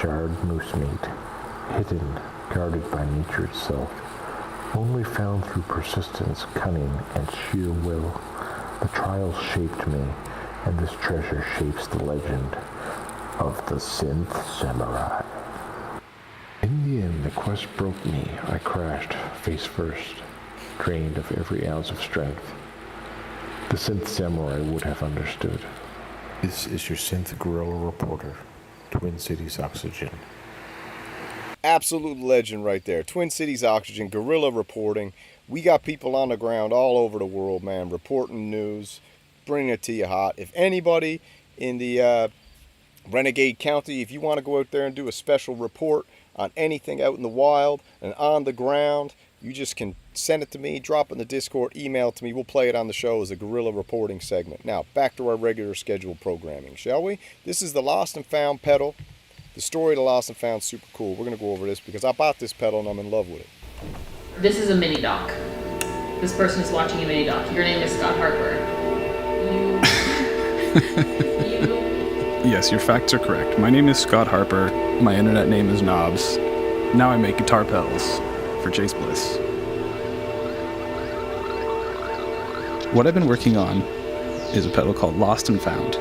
jarred moose meat, hidden, guarded by nature itself, only found through persistence, cunning, and sheer will. The trials shaped me, and this treasure shapes the legend of the Synth Samurai. In the end, the quest broke me. I crashed, face first, drained of every ounce of strength. The Synth Samurai would have understood. This is your Synth Guerrilla reporter, Twin Cities Oxygen. Absolute legend right there. Twin Cities Oxygen, guerrilla reporting. We got people on the ground all over the world, man, reporting news, bringing it to you hot. If anybody in the Renegade County, if you want to go out there and do a special report on anything out in the wild and on the ground, you just can send it to me, drop it in the Discord, email it to me. We'll play it on the show as a guerrilla reporting segment. Now, back to our regular scheduled programming, shall we? This is the Lost and Found pedal. The story of the Lost and Found is super cool. We're going to go over this because I bought this pedal and I'm in love with it. This is a mini doc. This person is watching a mini doc. Your name is Scott Harper. Yes, your facts are correct. My name is Scott Harper. My internet name is Knobs. Now I make guitar pedals for Chase Bliss. What I've been working on is a pedal called Lost and Found.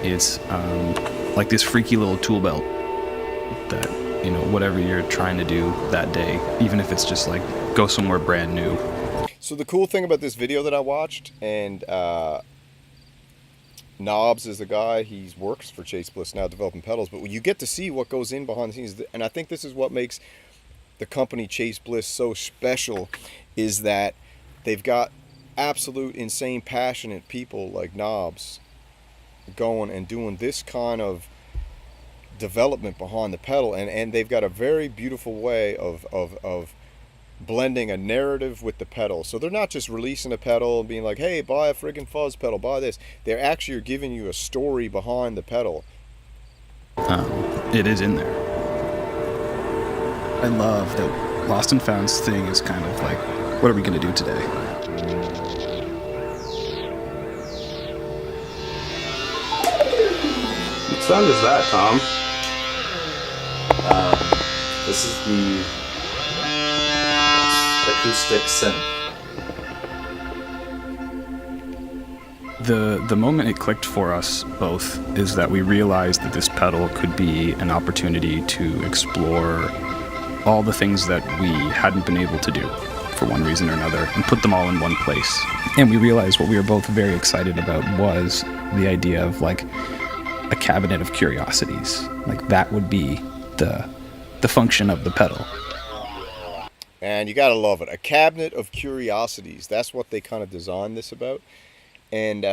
It's like this freaky little tool belt that, you know, whatever you're trying to do that day, even if it's just like go somewhere brand new. So the cool thing about this video that I watched, and Knobs is the guy, he works for Chase Bliss now developing pedals, but you get to see what goes in behind the scenes, and I think this is what makes the company Chase Bliss so special, is that they've got absolute insane passionate people like Knobs going and doing this kind of development behind the pedal, and they've got a very beautiful way of blending a narrative with the pedal. So they're not just releasing a pedal and being like, hey, buy a friggin' fuzz pedal, buy this. They're actually giving you a story behind the pedal. It is in there. I love that Lost and Found's thing is kind of like, what are we going to do today? What sound is that, Tom? This is the acoustic synth. The moment it clicked for us both is that we realized that this pedal could be an opportunity to explore all the things that we hadn't been able to do for one reason or another and put them all in one place. And we realized what we were both very excited about was the idea of like a cabinet of curiosities. Like that would be the function of the pedal. And you gotta love it. A cabinet of curiosities. That's what they kind of designed this about. And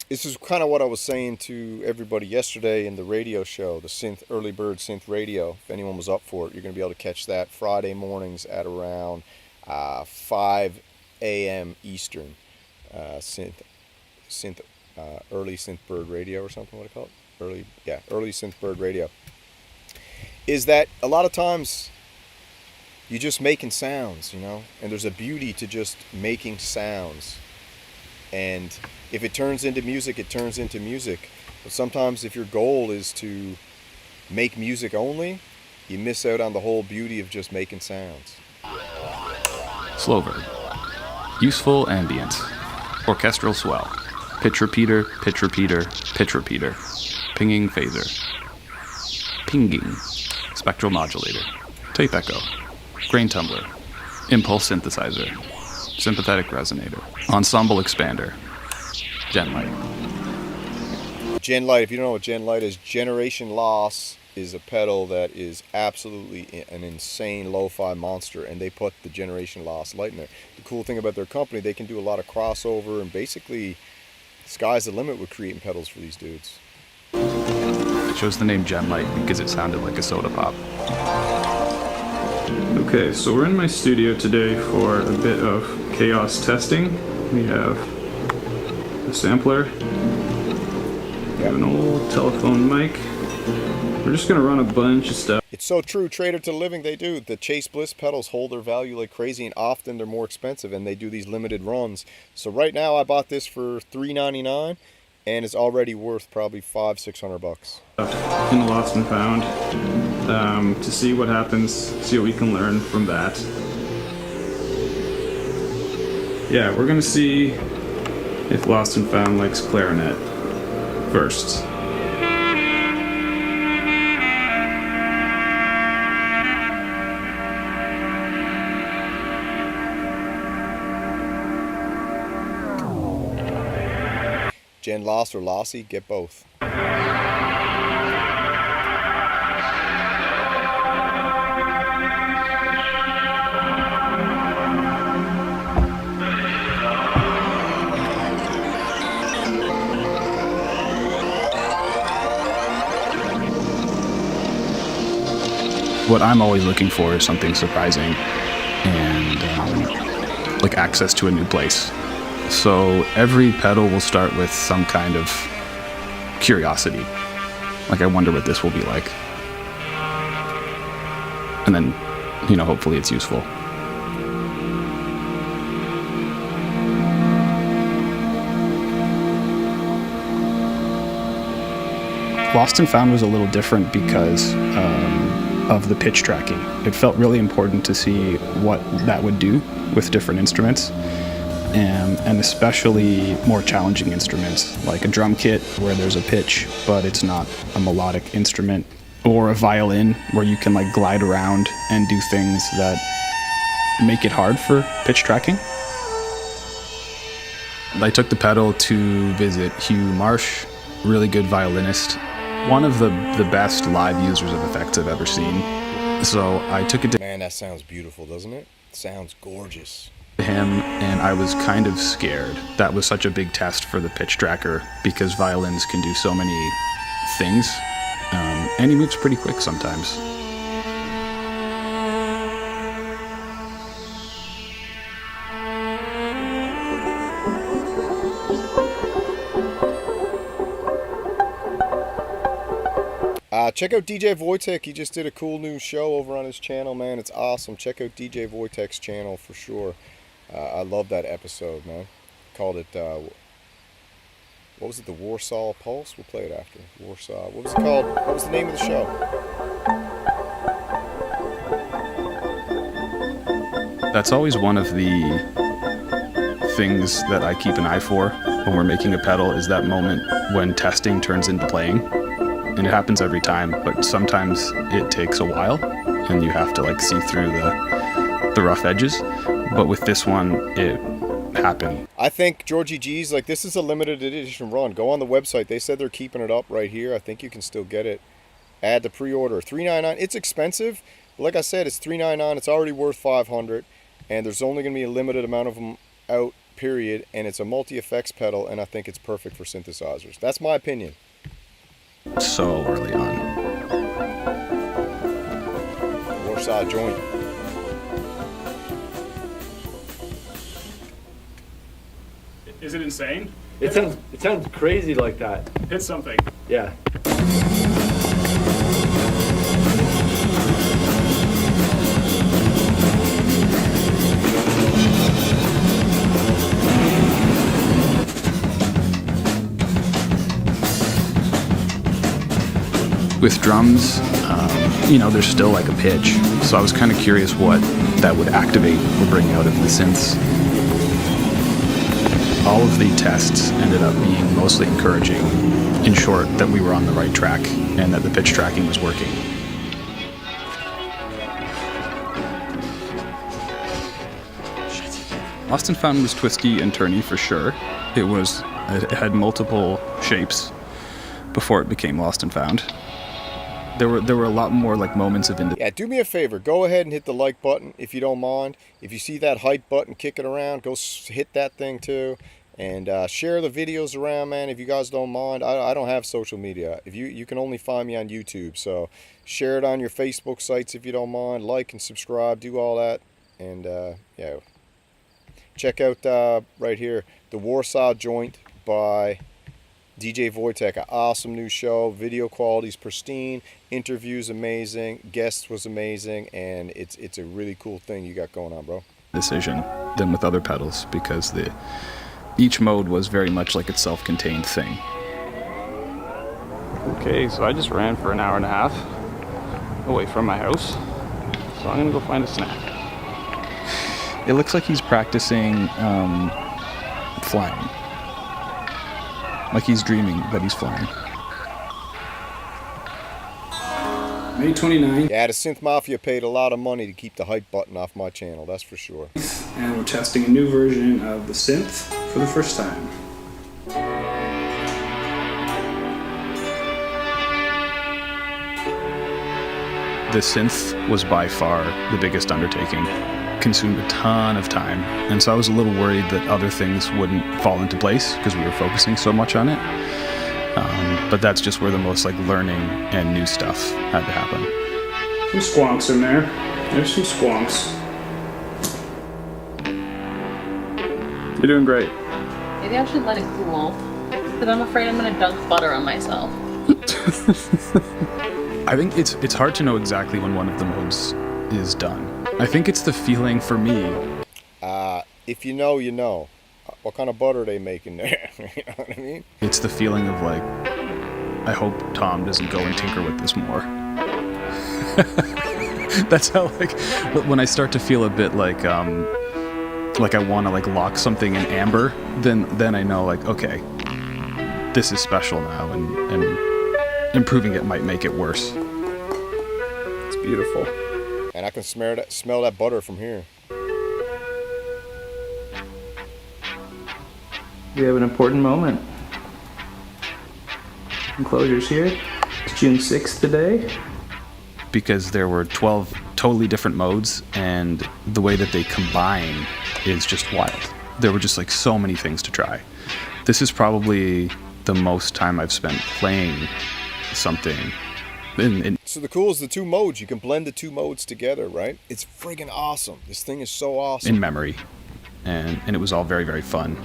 this is kind of what I was saying to everybody yesterday in the radio show, the Synth Early Bird Synth Radio. If anyone was up for it, you're going to be able to catch that Friday mornings at around 5 a.m. Eastern. Early Synth Bird Radio or something. What do you call it? Early Synth Bird Radio. Is that a lot of times you're just making sounds, you know, and there's a beauty to just making sounds. And if it turns into music, it turns into music. But sometimes if your goal is to make music only, you miss out on the whole beauty of just making sounds. Slow verb. Useful ambient. Orchestral swell. Pitch repeater, pitch repeater, pitch repeater. Pinging phaser. Pinging. Spectral modulator. Tape echo. Grain tumbler. Impulse synthesizer. Sympathetic resonator. Ensemble expander. Genlight. Genlight, if you don't know what Genlight is, Generation Loss is a pedal that is absolutely an insane lo-fi monster, and they put the Generation Loss light in there. The cool thing about their company, they can do a lot of crossover, and basically, sky's the limit with creating pedals for these dudes. I chose the name Genlight because it sounded like a soda pop. Okay, so we're in my studio today for a bit of chaos testing. We have a sampler, we have an old telephone mic. We're just gonna run a bunch of stuff. It's so true, Trader to Living, they do. The Chase Bliss pedals hold their value like crazy, and often they're more expensive, and they do these limited runs. So right now I bought this for $3.99, and it's already worth probably $500-600. In the Lost and Found, to see what happens, see what we can learn from that. Yeah, we're gonna see if Lost and Found likes clarinet first. Gen Loss or Lossy, get both. What I'm always looking for is something surprising and like access to a new place. So every pedal will start with some kind of curiosity. Like, I wonder what this will be like. And then, you know, hopefully it's useful. Lost and Found was a little different because of the pitch tracking. It felt really important to see what that would do with different instruments. And especially more challenging instruments, like a drum kit where there's a pitch, but it's not a melodic instrument, or a violin where you can like glide around and do things that make it hard for pitch tracking. I took the pedal to visit Hugh Marsh, really good violinist, one of the best live users of effects I've ever seen. So I took it to... Man, that sounds beautiful, doesn't it? Sounds gorgeous. him, and I was kind of scared. That was such a big test for the pitch tracker because violins can do so many things, and he moves pretty quick sometimes. Check out DJ Wojtek. He just did a cool new show over on his channel, man. It's awesome. Check out DJ Wojtek's channel for sure. I love that episode, man. Called it, what was it, the Warsaw Pulse? We'll play it after. Warsaw. What was it called? What was the name of the show? That's always one of the things that I keep an eye for when we're making a pedal, is that moment when testing turns into playing. And it happens every time, but sometimes it takes a while and you have to like see through the rough edges. But with this one, it happened. I think Georgie G's, like, this is a limited edition run. Go on the website. They said they're keeping it up right here. I think you can still get it. Add the pre-order. $399. It's expensive, but like I said, it's $399. It's already worth $500, and there's only going to be a limited amount of them out, period. And it's a multi-effects pedal, and I think it's perfect for synthesizers. That's my opinion. So early on. Warsaw joint. Is it insane? It sounds crazy like that. Hit something. Yeah. With drums, you know, there's still like a pitch, so I was kind of curious what that would activate or bring out of the synths. All of the tests ended up being mostly encouraging. In short, that we were on the right track and that the pitch tracking was working. Lost and Found was twisty and turny for sure. It had multiple shapes before it became Lost and Found. There were a lot more like moments of Yeah, do me a favor. Go ahead and hit the like button if you don't mind. If you see that hype button kicking around, go hit that thing too. And share the videos around, man, if you guys don't mind. I don't have social media. If you can only find me on YouTube. So share it on your Facebook sites if you don't mind. Like and subscribe. Do all that. And yeah. Check out right here, the Warsaw Joint by DJ Wojtek. An awesome new show. Video quality's pristine. Interviews amazing. Guests was amazing. And it's a really cool thing you got going on, bro. Decision than with other pedals because each mode was very much like its self-contained thing. Okay, so I just ran for an hour and a half away from my house. So I'm gonna go find a snack. It looks like he's practicing flying. Like he's dreaming that he's flying. May 29th. Yeah, the Synth Mafia paid a lot of money to keep the hype button off my channel, that's for sure. And we're testing a new version of the synth for the first time. The synth was by far the biggest undertaking. Consumed a ton of time, and so I was a little worried that other things wouldn't fall into place because we were focusing so much on it. But that's just where the most like learning and new stuff had to happen. Some squonks in there. There's some squonks. You're doing great. Maybe I should let it cool, because I'm afraid I'm gonna dunk butter on myself. I think it's hard to know exactly when one of the modes is done. I think it's the feeling for me. If you know, you know. What kind of butter are they making there? You know what I mean? It's the feeling of like, I hope Tom doesn't go and tinker with this more. That's how like, when I start to feel a bit like I want to like lock something in amber, then I know like, okay, this is special now, and improving it might make it worse. It's beautiful. And I can smell that butter from here. We have an important moment. Enclosure's here. It's June 6th today. Because there were 12 totally different modes, and the way that they combine is just wild. There were just like so many things to try. This is probably the most time I've spent playing something. So the cool is the two modes. You can blend the two modes together, right? It's friggin' awesome. This thing is so awesome. In memory. And it was all very, very fun.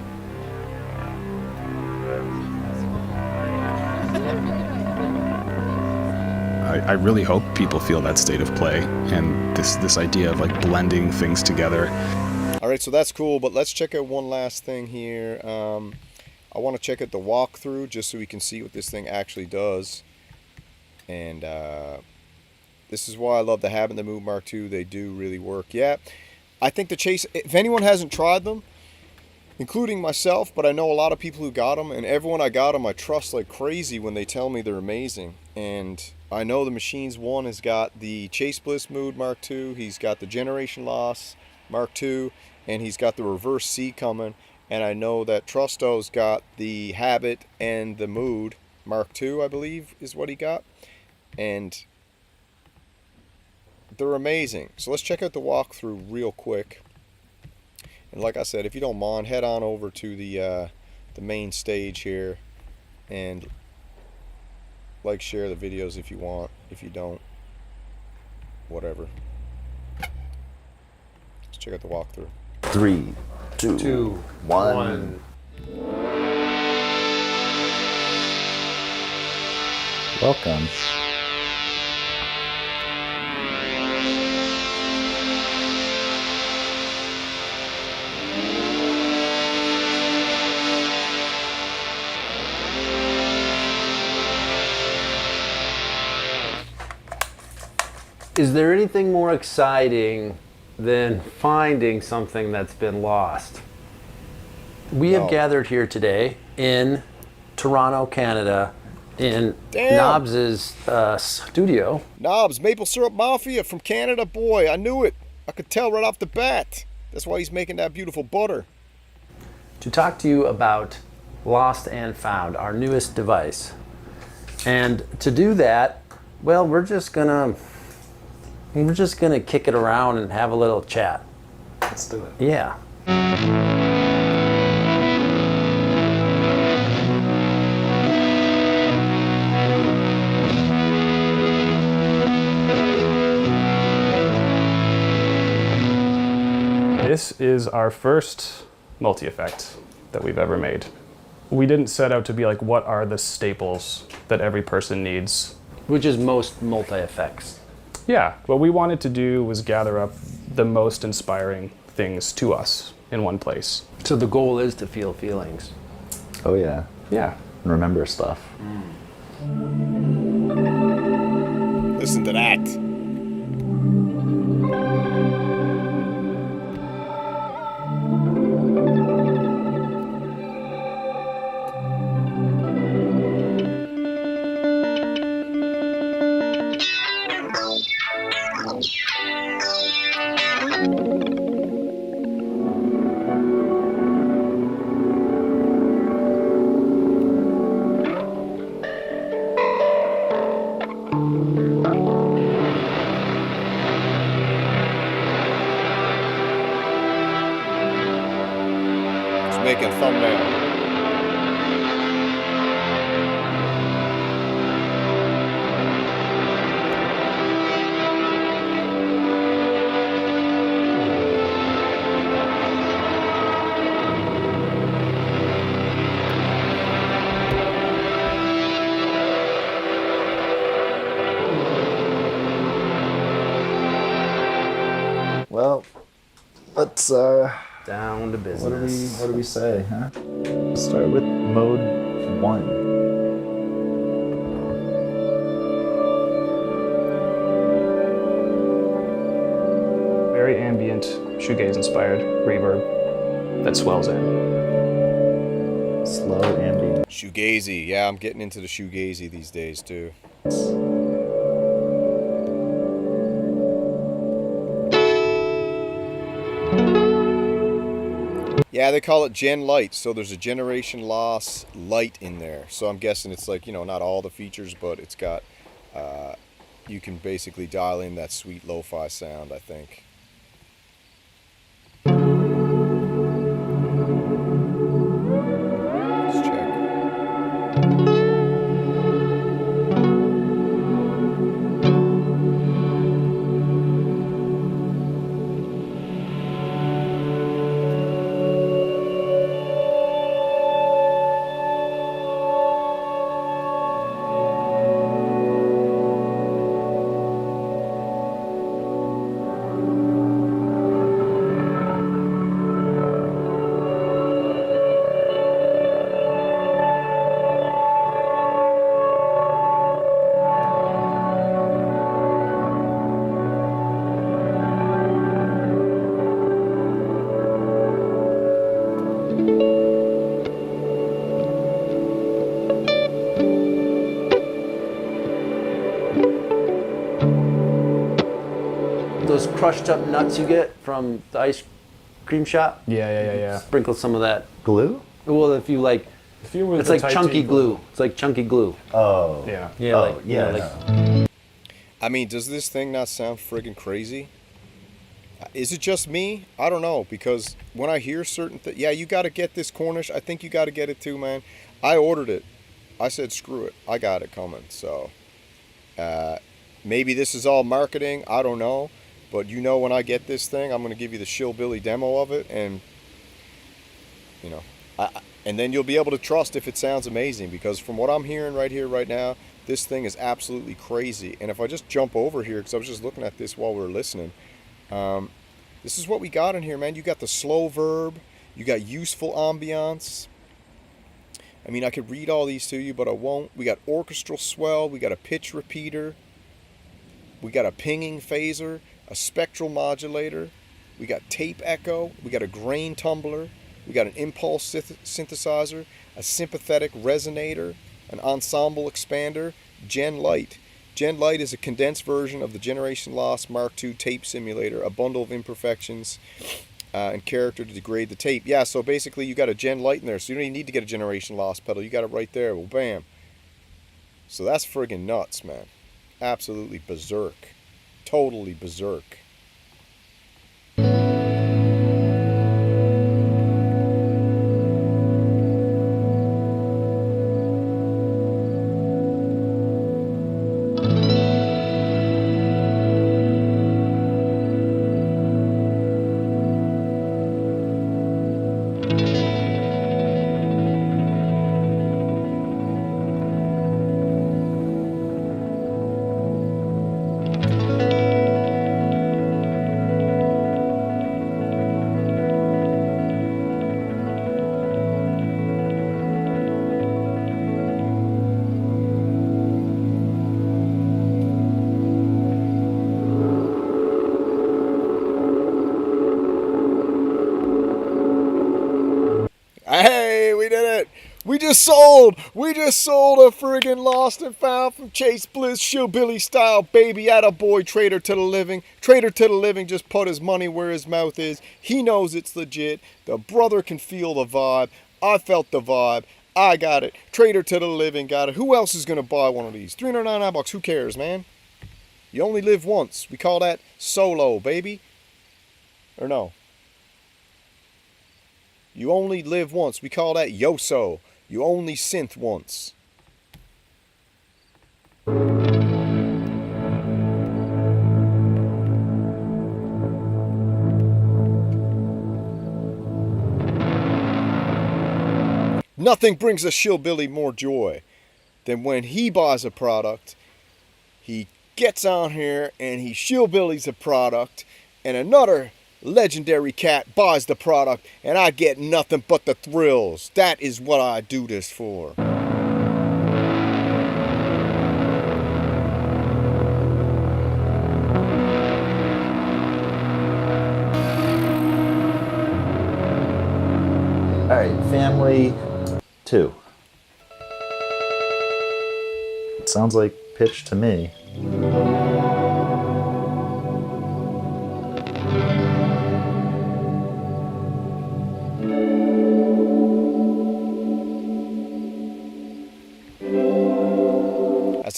I really hope people feel that state of play and this idea of like blending things together. All right, so that's cool, but let's check out one last thing here. I want to check out the walkthrough just so we can see what this thing actually does. And this is why I love the Habit and the Move Mark II. They do really work. Yeah, I think the Chase, if anyone hasn't tried them, including myself, but I know a lot of people who got them, and everyone I got them I trust like crazy when they tell me they're amazing. And I know the Machines one has got the Chase Bliss Mood Mark II, he's got the Generation Loss Mark II, and he's got the Reverse C coming. And I know that Trusto's got the Habit and the Mood Mark II, I believe is what he got. And they're amazing. So let's check out the walkthrough real quick. And like I said, if you don't mind, head on over to the main stage here and like, share the videos if you want. If you don't, whatever. Let's check out the walkthrough. 3, 2, 1. Welcome. Is there anything more exciting than finding something that's been lost? We have gathered here today in Toronto, Canada, in Knobs' studio. Knobs, Maple Syrup Mafia from Canada, boy, I knew it. I could tell right off the bat. That's why he's making that beautiful butter. To talk to you about Lost and Found, our newest device. And to do that, well, we're just gonna kick it around and have a little chat. Let's do it. Yeah. This is our first multi-effect that we've ever made. We didn't set out to be like, what are the staples that every person needs? Which is most multi-effects. Yeah, what we wanted to do was gather up the most inspiring things to us in one place. So the goal is to feel feelings. Oh yeah. Yeah. And remember stuff. Listen to that. Making thumbnail. Well, let's down to business. What do we say, huh? Let's start with mode 1. Very ambient, shoegaze-inspired reverb that swells in. Slow ambient. Shoegazy. Yeah, I'm getting into the shoegazy these days too. Yeah, they call it Gen Light, so there's a Generation Loss Light in there. So I'm guessing it's like, you know, not all the features, but it's got you can basically dial in that sweet lo-fi sound, I think. Let's check. Those crushed up nuts you get from the ice cream shop. Yeah. Sprinkle some of that Glue? Well, if you like, If you were it's the like type chunky to- glue. It's like chunky glue. Oh. Yeah. Yeah, Oh, like yeah, like I mean, does this thing not sound friggin' crazy? Is it just me? I don't know, because when I hear certain things, yeah, you got to get this Cornish. I think you got to get it too, man. I ordered it. I said, screw it. I got it coming. So maybe this is all marketing. I don't know. But you know, when I get this thing, I'm going to give you the shillbilly demo of it. And, you know, and then you'll be able to trust if it sounds amazing. Because from what I'm hearing right here, right now, this thing is absolutely crazy. And if I just jump over here, because I was just looking at this while we were listening. This is what we got in here, man. You got the slow verb. You got useful ambiance. I mean, I could read all these to you, but I won't. We got orchestral swell. We got a pitch repeater. We got a pinging phaser, a spectral modulator. We got tape echo. We got a grain tumbler. We got an impulse synthesizer, a sympathetic resonator, an ensemble expander, Gen Lite. Gen Lite is a condensed version of the Generation Lost Mark II tape simulator, a bundle of imperfections and character to degrade the tape. Yeah, so basically you got a Gen Lite in there, so you don't even need to get a Generation Lost pedal. You got it right there. Well, bam. So that's friggin' nuts, man. Absolutely berserk. Totally berserk. Hey, we did it! We just sold a friggin' lost and found from Chase Bliss, shillbilly style, baby, attaboy, Trader to the Living. Trader to the Living just put his money where his mouth is. He knows it's legit. The brother can feel the vibe. I felt the vibe. I got it. Trader to the Living got it. Who else is gonna buy one of these? $399, who cares, man? You only live once. We call that solo, baby. Or no? You only live once. We call that YOSO. You only synth once. Nothing brings a shillbilly more joy than when he buys a product, he gets on here and he shillbillies a product, and another legendary cat buys the product, and I get nothing but the thrills. That is what I do this for. All right, family 2. It sounds like pitch to me.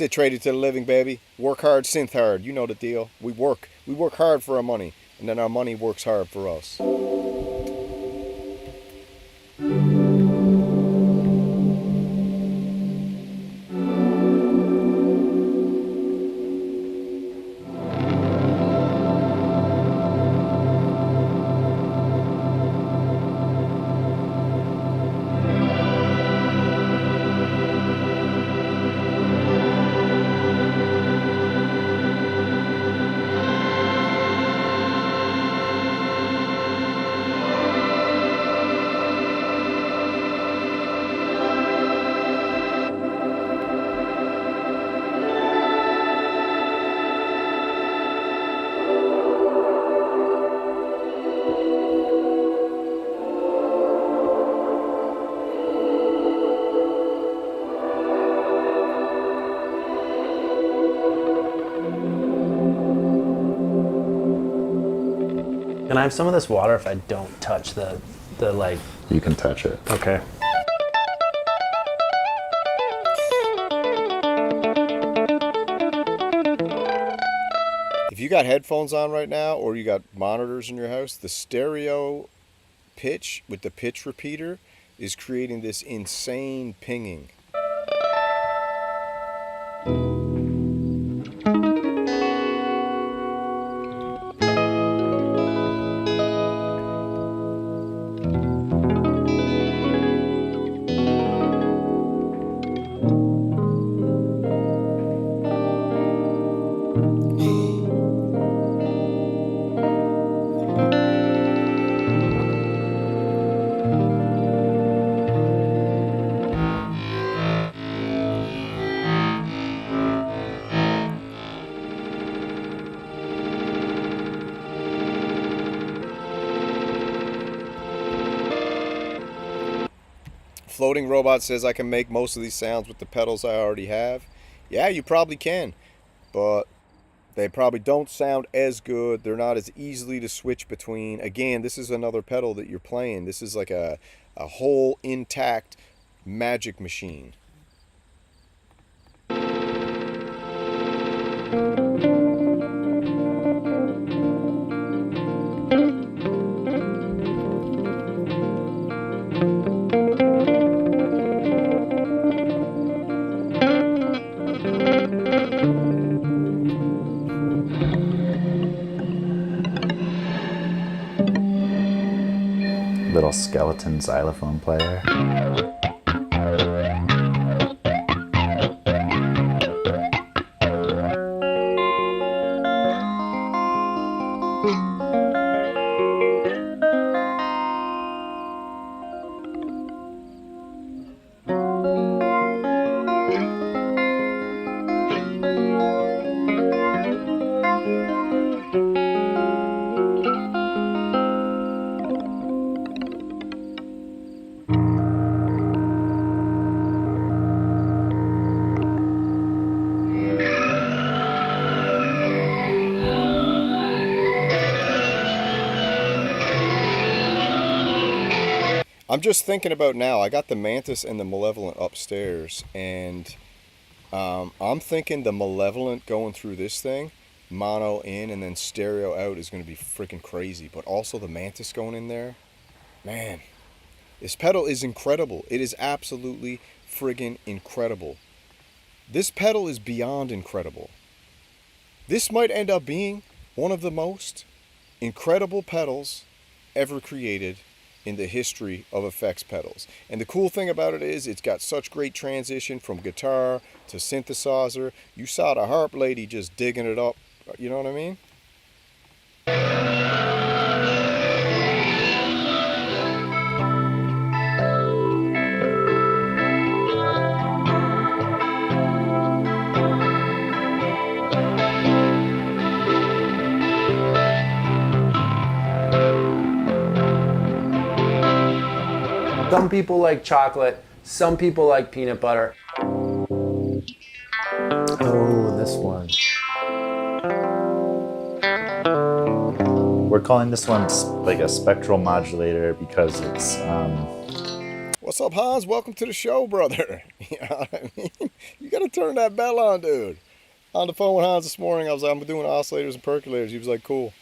That's it, traded to the living, baby. Work hard, synth hard. You know the deal. We work hard for our money, and then our money works hard for us. Can I have some of this water if I don't touch the like? You can touch it. Okay. If you got headphones on right now, or you got monitors in your house, the stereo pitch with the pitch repeater is creating this insane pinging. Floating Robot says I can make most of these sounds with the pedals I already have. Yeah, you probably can, but they probably don't sound as good. They're not as easily to switch between. Again, this is another pedal that you're playing. This is like a whole intact magic machine. Little skeleton xylophone player. I'm just thinking about now, I got the Mantis and the Malevolent upstairs, and I'm thinking the Malevolent going through this thing, mono in and then stereo out, is going to be freaking crazy. But also the Mantis going in there, man, this pedal is incredible. It is absolutely friggin' incredible. This pedal is beyond incredible. This might end up being one of the most incredible pedals ever created in the history of effects pedals. And the cool thing about it is it's got such great transition from guitar to synthesizer. You saw the harp lady just digging it up, you know what I mean? Some people like chocolate, some people like peanut butter. Oh, this one. We're calling this one like a spectral modulator because it's Well, What's up, Hans? Welcome to the show, brother. You know what I mean? You got to turn that bell on, dude. On the phone with Hans this morning, I'm doing oscillators and percolators. He was like, cool.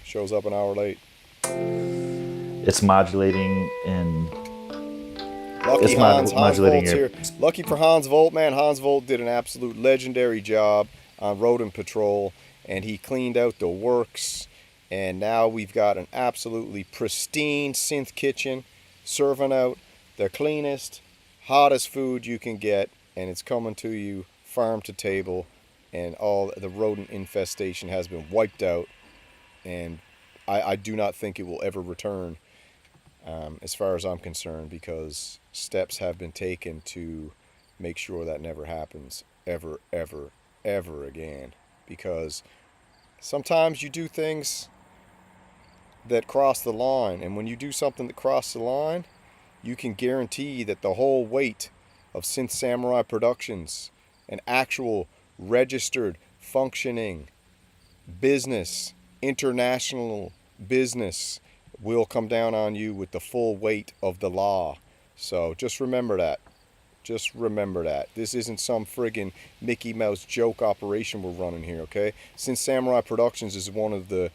Shows up an hour late. It's modulating in... Lucky Hans Volt's here. Lucky for Hans Volt, man. Hans Volt did an absolute legendary job on Rodent Patrol, and he cleaned out the works. And now we've got an absolutely pristine synth kitchen, serving out the cleanest, hottest food you can get, and it's coming to you farm to table, and all the rodent infestation has been wiped out, and I do not think it will ever return, as far as I'm concerned, because steps have been taken to make sure that never happens ever, ever, ever again. Because sometimes you do things that cross the line, and when you do something that crosses the line, you can guarantee that the whole weight of Synth Samurai Productions, an actual registered, functioning business, international business, will come down on you with the full weight of the law. So just remember that. Just remember that. This isn't some friggin' Mickey Mouse joke operation we're running here, okay? Synth Samurai Productions is one of the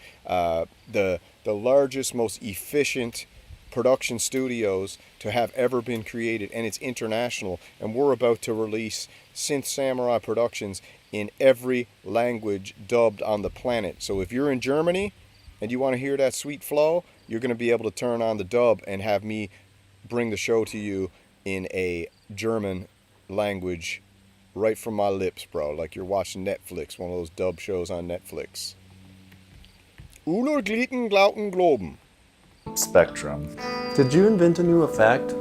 largest, most efficient production studios to have ever been created, and it's international, and we're about to release Synth Samurai Productions in every language dubbed on the planet. So if you're in Germany and you want to hear that sweet flow, you're going to be able to turn on the dub and have me bring the show to you in a German language right from my lips, bro, like you're watching Netflix, one of those dub shows on Netflix. Uller Glieten Glauten Globen. Spectrum. Did you invent a new effect?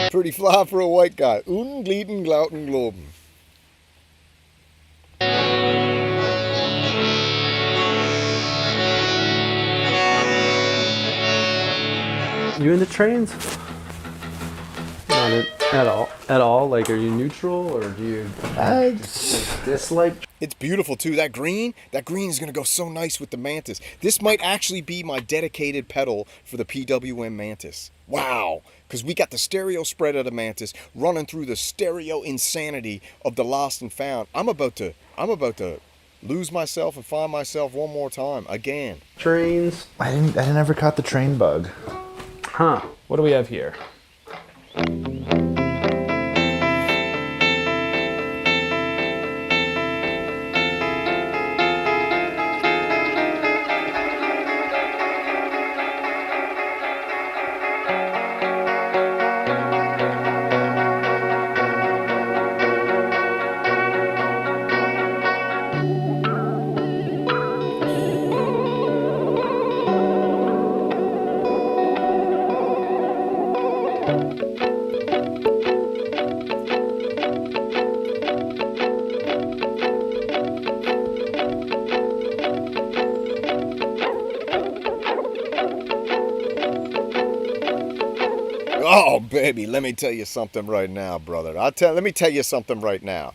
Pretty fly for a white guy. Unglieden Glauten Globen. You into trains? Not at all. At all? Like, are you neutral, or do you dislike? It's beautiful too. That green is gonna go so nice with the Mantis. This might actually be my dedicated pedal for the PWM Mantis. Wow, because we got the stereo spread of the Mantis running through the stereo insanity of the Lost and Found. I'm about to lose myself and find myself one more time again. Trains. I never caught the train bug. Huh. What do we have here? Oh, baby, let me tell you something right now, brother. Let me tell you something right now.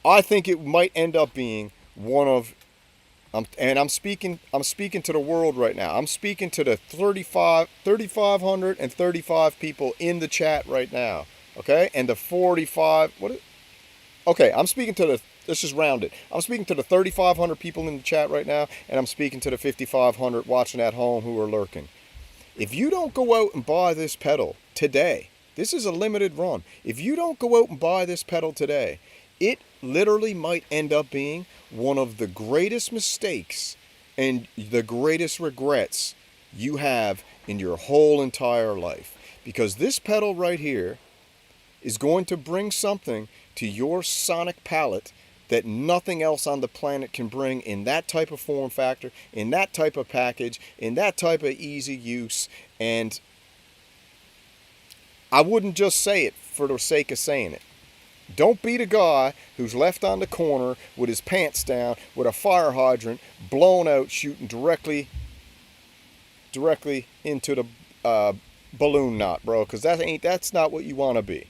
I think it might end up being one of, and I'm speaking to the world right now. I'm speaking to the 3,535 people in the chat right now, okay? And the 45, okay, I'm speaking to the, let's just round it. I'm speaking to the 3,500 people in the chat right now, and I'm speaking to the 5,500 watching at home who are lurking. If you don't go out and buy this pedal today, this is a limited run. If you don't go out and buy this pedal today, it literally might end up being one of the greatest mistakes and the greatest regrets you have in your whole entire life. Because this pedal right here is going to bring something to your sonic palette that nothing else on the planet can bring in that type of form factor, in that type of package, in that type of easy use. And I wouldn't just say it for the sake of saying it. Don't be the guy who's left on the corner with his pants down, with a fire hydrant, blown out, shooting directly into the balloon knot, bro, because that's not what you want to be.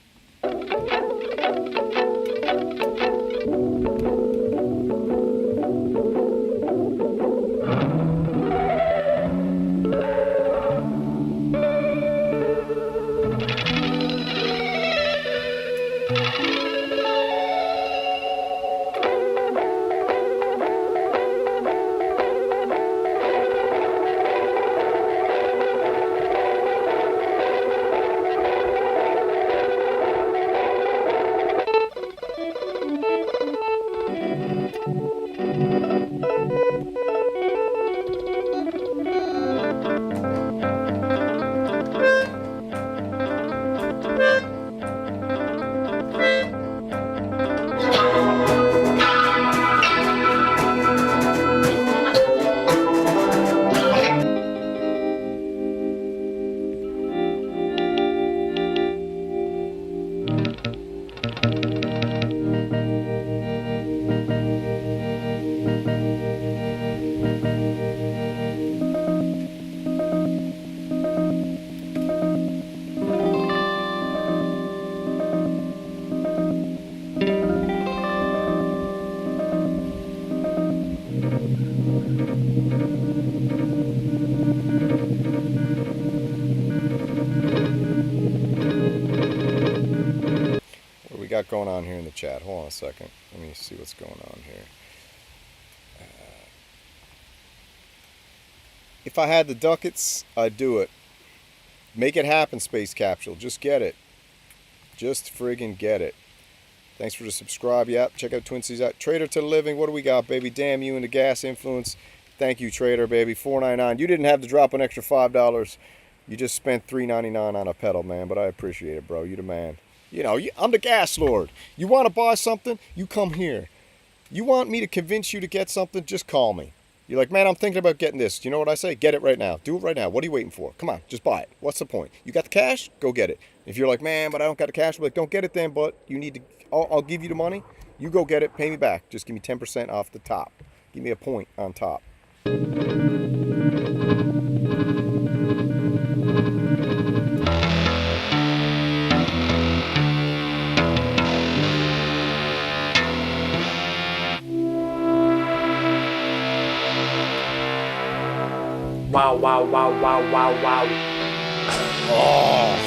Got going on here in the chat. Hold on a second. Let me see what's going on here. If I had the ducats, I'd do it. Make it happen, Space Capsule. Just get it. Just friggin' get it. Thanks for the subscribe. Yep, check out Twin Cities out. Trader to the Living. What do we got, baby? Damn you and the gas influence. Thank you, Trader, baby. $4.99. You didn't have to drop an extra $5. You just spent $3.99 on a pedal, man. But I appreciate it, bro. You the man. You know, I'm the gas lord. You want to buy something? You come here. You want me to convince you to get something? Just call me. You're like, man, I'm thinking about getting this. You know what I say? Get it right now. Do it right now. What are you waiting for? Come on, just buy it. What's the point? You got the cash? Go get it. If you're like, man, but I don't got the cash, I'm like, don't get it then, but you need to, I'll give you the money. You go get it, pay me back. Just give me 10% off the top. Give me a point on top. Wow, wow, wow, wow, wow, wow. Oh.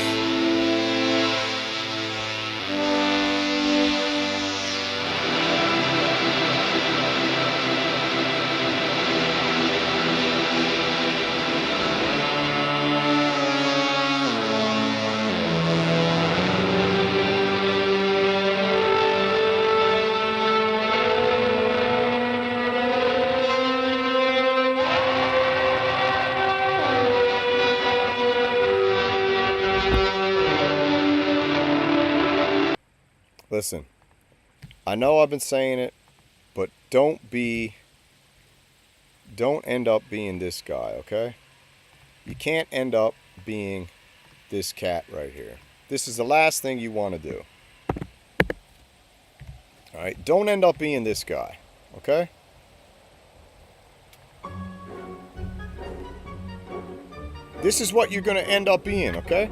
Listen, I know I've been saying it, but don't end up being this guy, okay? You can't end up being this cat right here. This is the last thing you want to do. All right, don't end up being this guy, okay? This is what you're going to end up being, okay?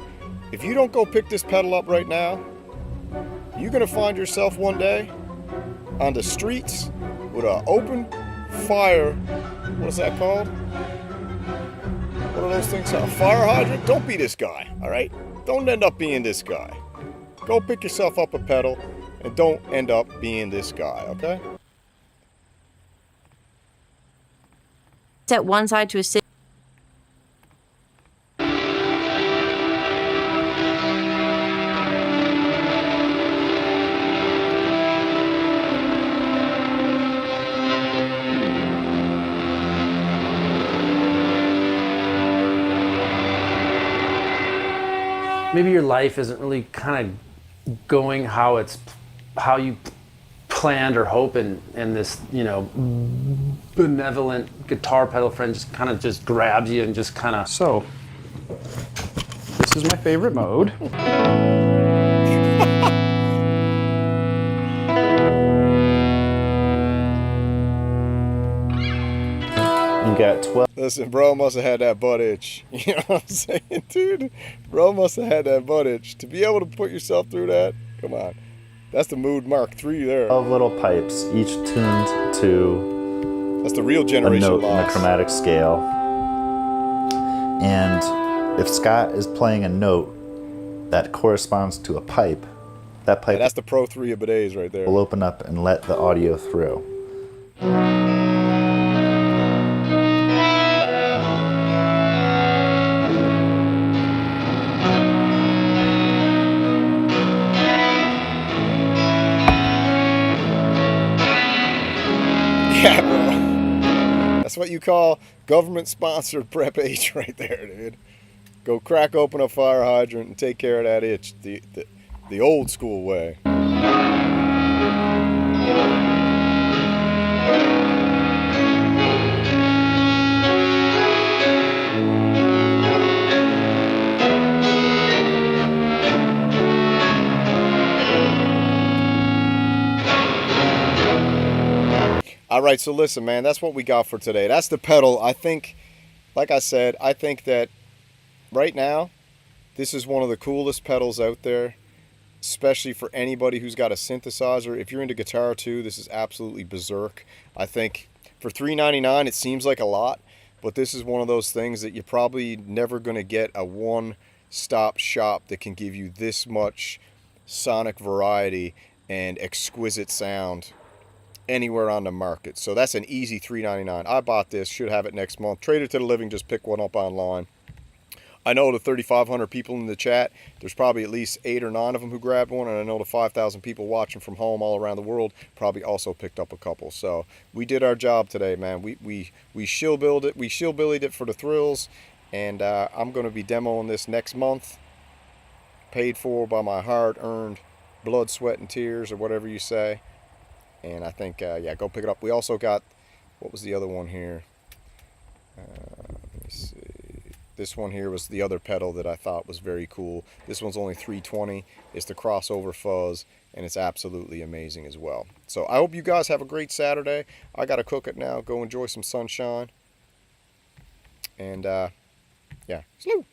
If you don't go pick this pedal up right now, you're going to find yourself one day on the streets with an open fire. What is that called? What are those things? A fire hydrant? Don't be this guy, all right? Don't end up being this guy. Go pick yourself up a pedal and don't end up being this guy, okay? Set one side to a city. Maybe your life isn't really kind of going how you planned or hope, and this, you know, benevolent guitar pedal friend just kind of just grabs you and just kind of. So, this is my favorite mode. You got 12. Listen, bro must have had that butt itch. You know what I'm saying, dude? Bro must have had that butt itch. To be able to put yourself through that, come on. That's the Mood Mark III there. 12 little pipes, each tuned to that's the real a generation note in loss. the chromatic scale. And if Scott is playing a note that corresponds to a pipe, that pipe, Yeah, that's the Pro 3 of bidets right there. will open up and let the audio through. Yeah, bro. That's what you call government-sponsored Prep H right there, dude. Go crack open a fire hydrant and take care of that itch the old school way. All right, so listen, man, that's what we got for today. That's the pedal. I think, like I said, I think that right now, this is one of the coolest pedals out there, especially for anybody who's got a synthesizer. If you're into guitar too, this is absolutely berserk. I think for $3.99, it seems like a lot, but this is one of those things that you're probably never going to get a one-stop shop that can give you this much sonic variety and exquisite sound anywhere on the market. So that's an easy $3.99. I bought this, should have it next month. Trader to the Living, just pick one up online. I know the 3,500 people in the chat, there's probably at least 8 or 9 of them who grabbed one, and I know the 5,000 people watching from home all around the world probably also picked up a couple. So we did our job today, man. We shillbillied it for the thrills, and I'm going to be demoing this next month, paid for by my hard-earned blood, sweat, and tears, or whatever you say. And I think, yeah, go pick it up. We also got, what was the other one here? Let me see. This one here was the other pedal that I thought was very cool. This one's only $320. It's the crossover Fuzz, and it's absolutely amazing as well. So I hope you guys have a great Saturday. I got to cook it now. Go enjoy some sunshine. And, yeah, salute.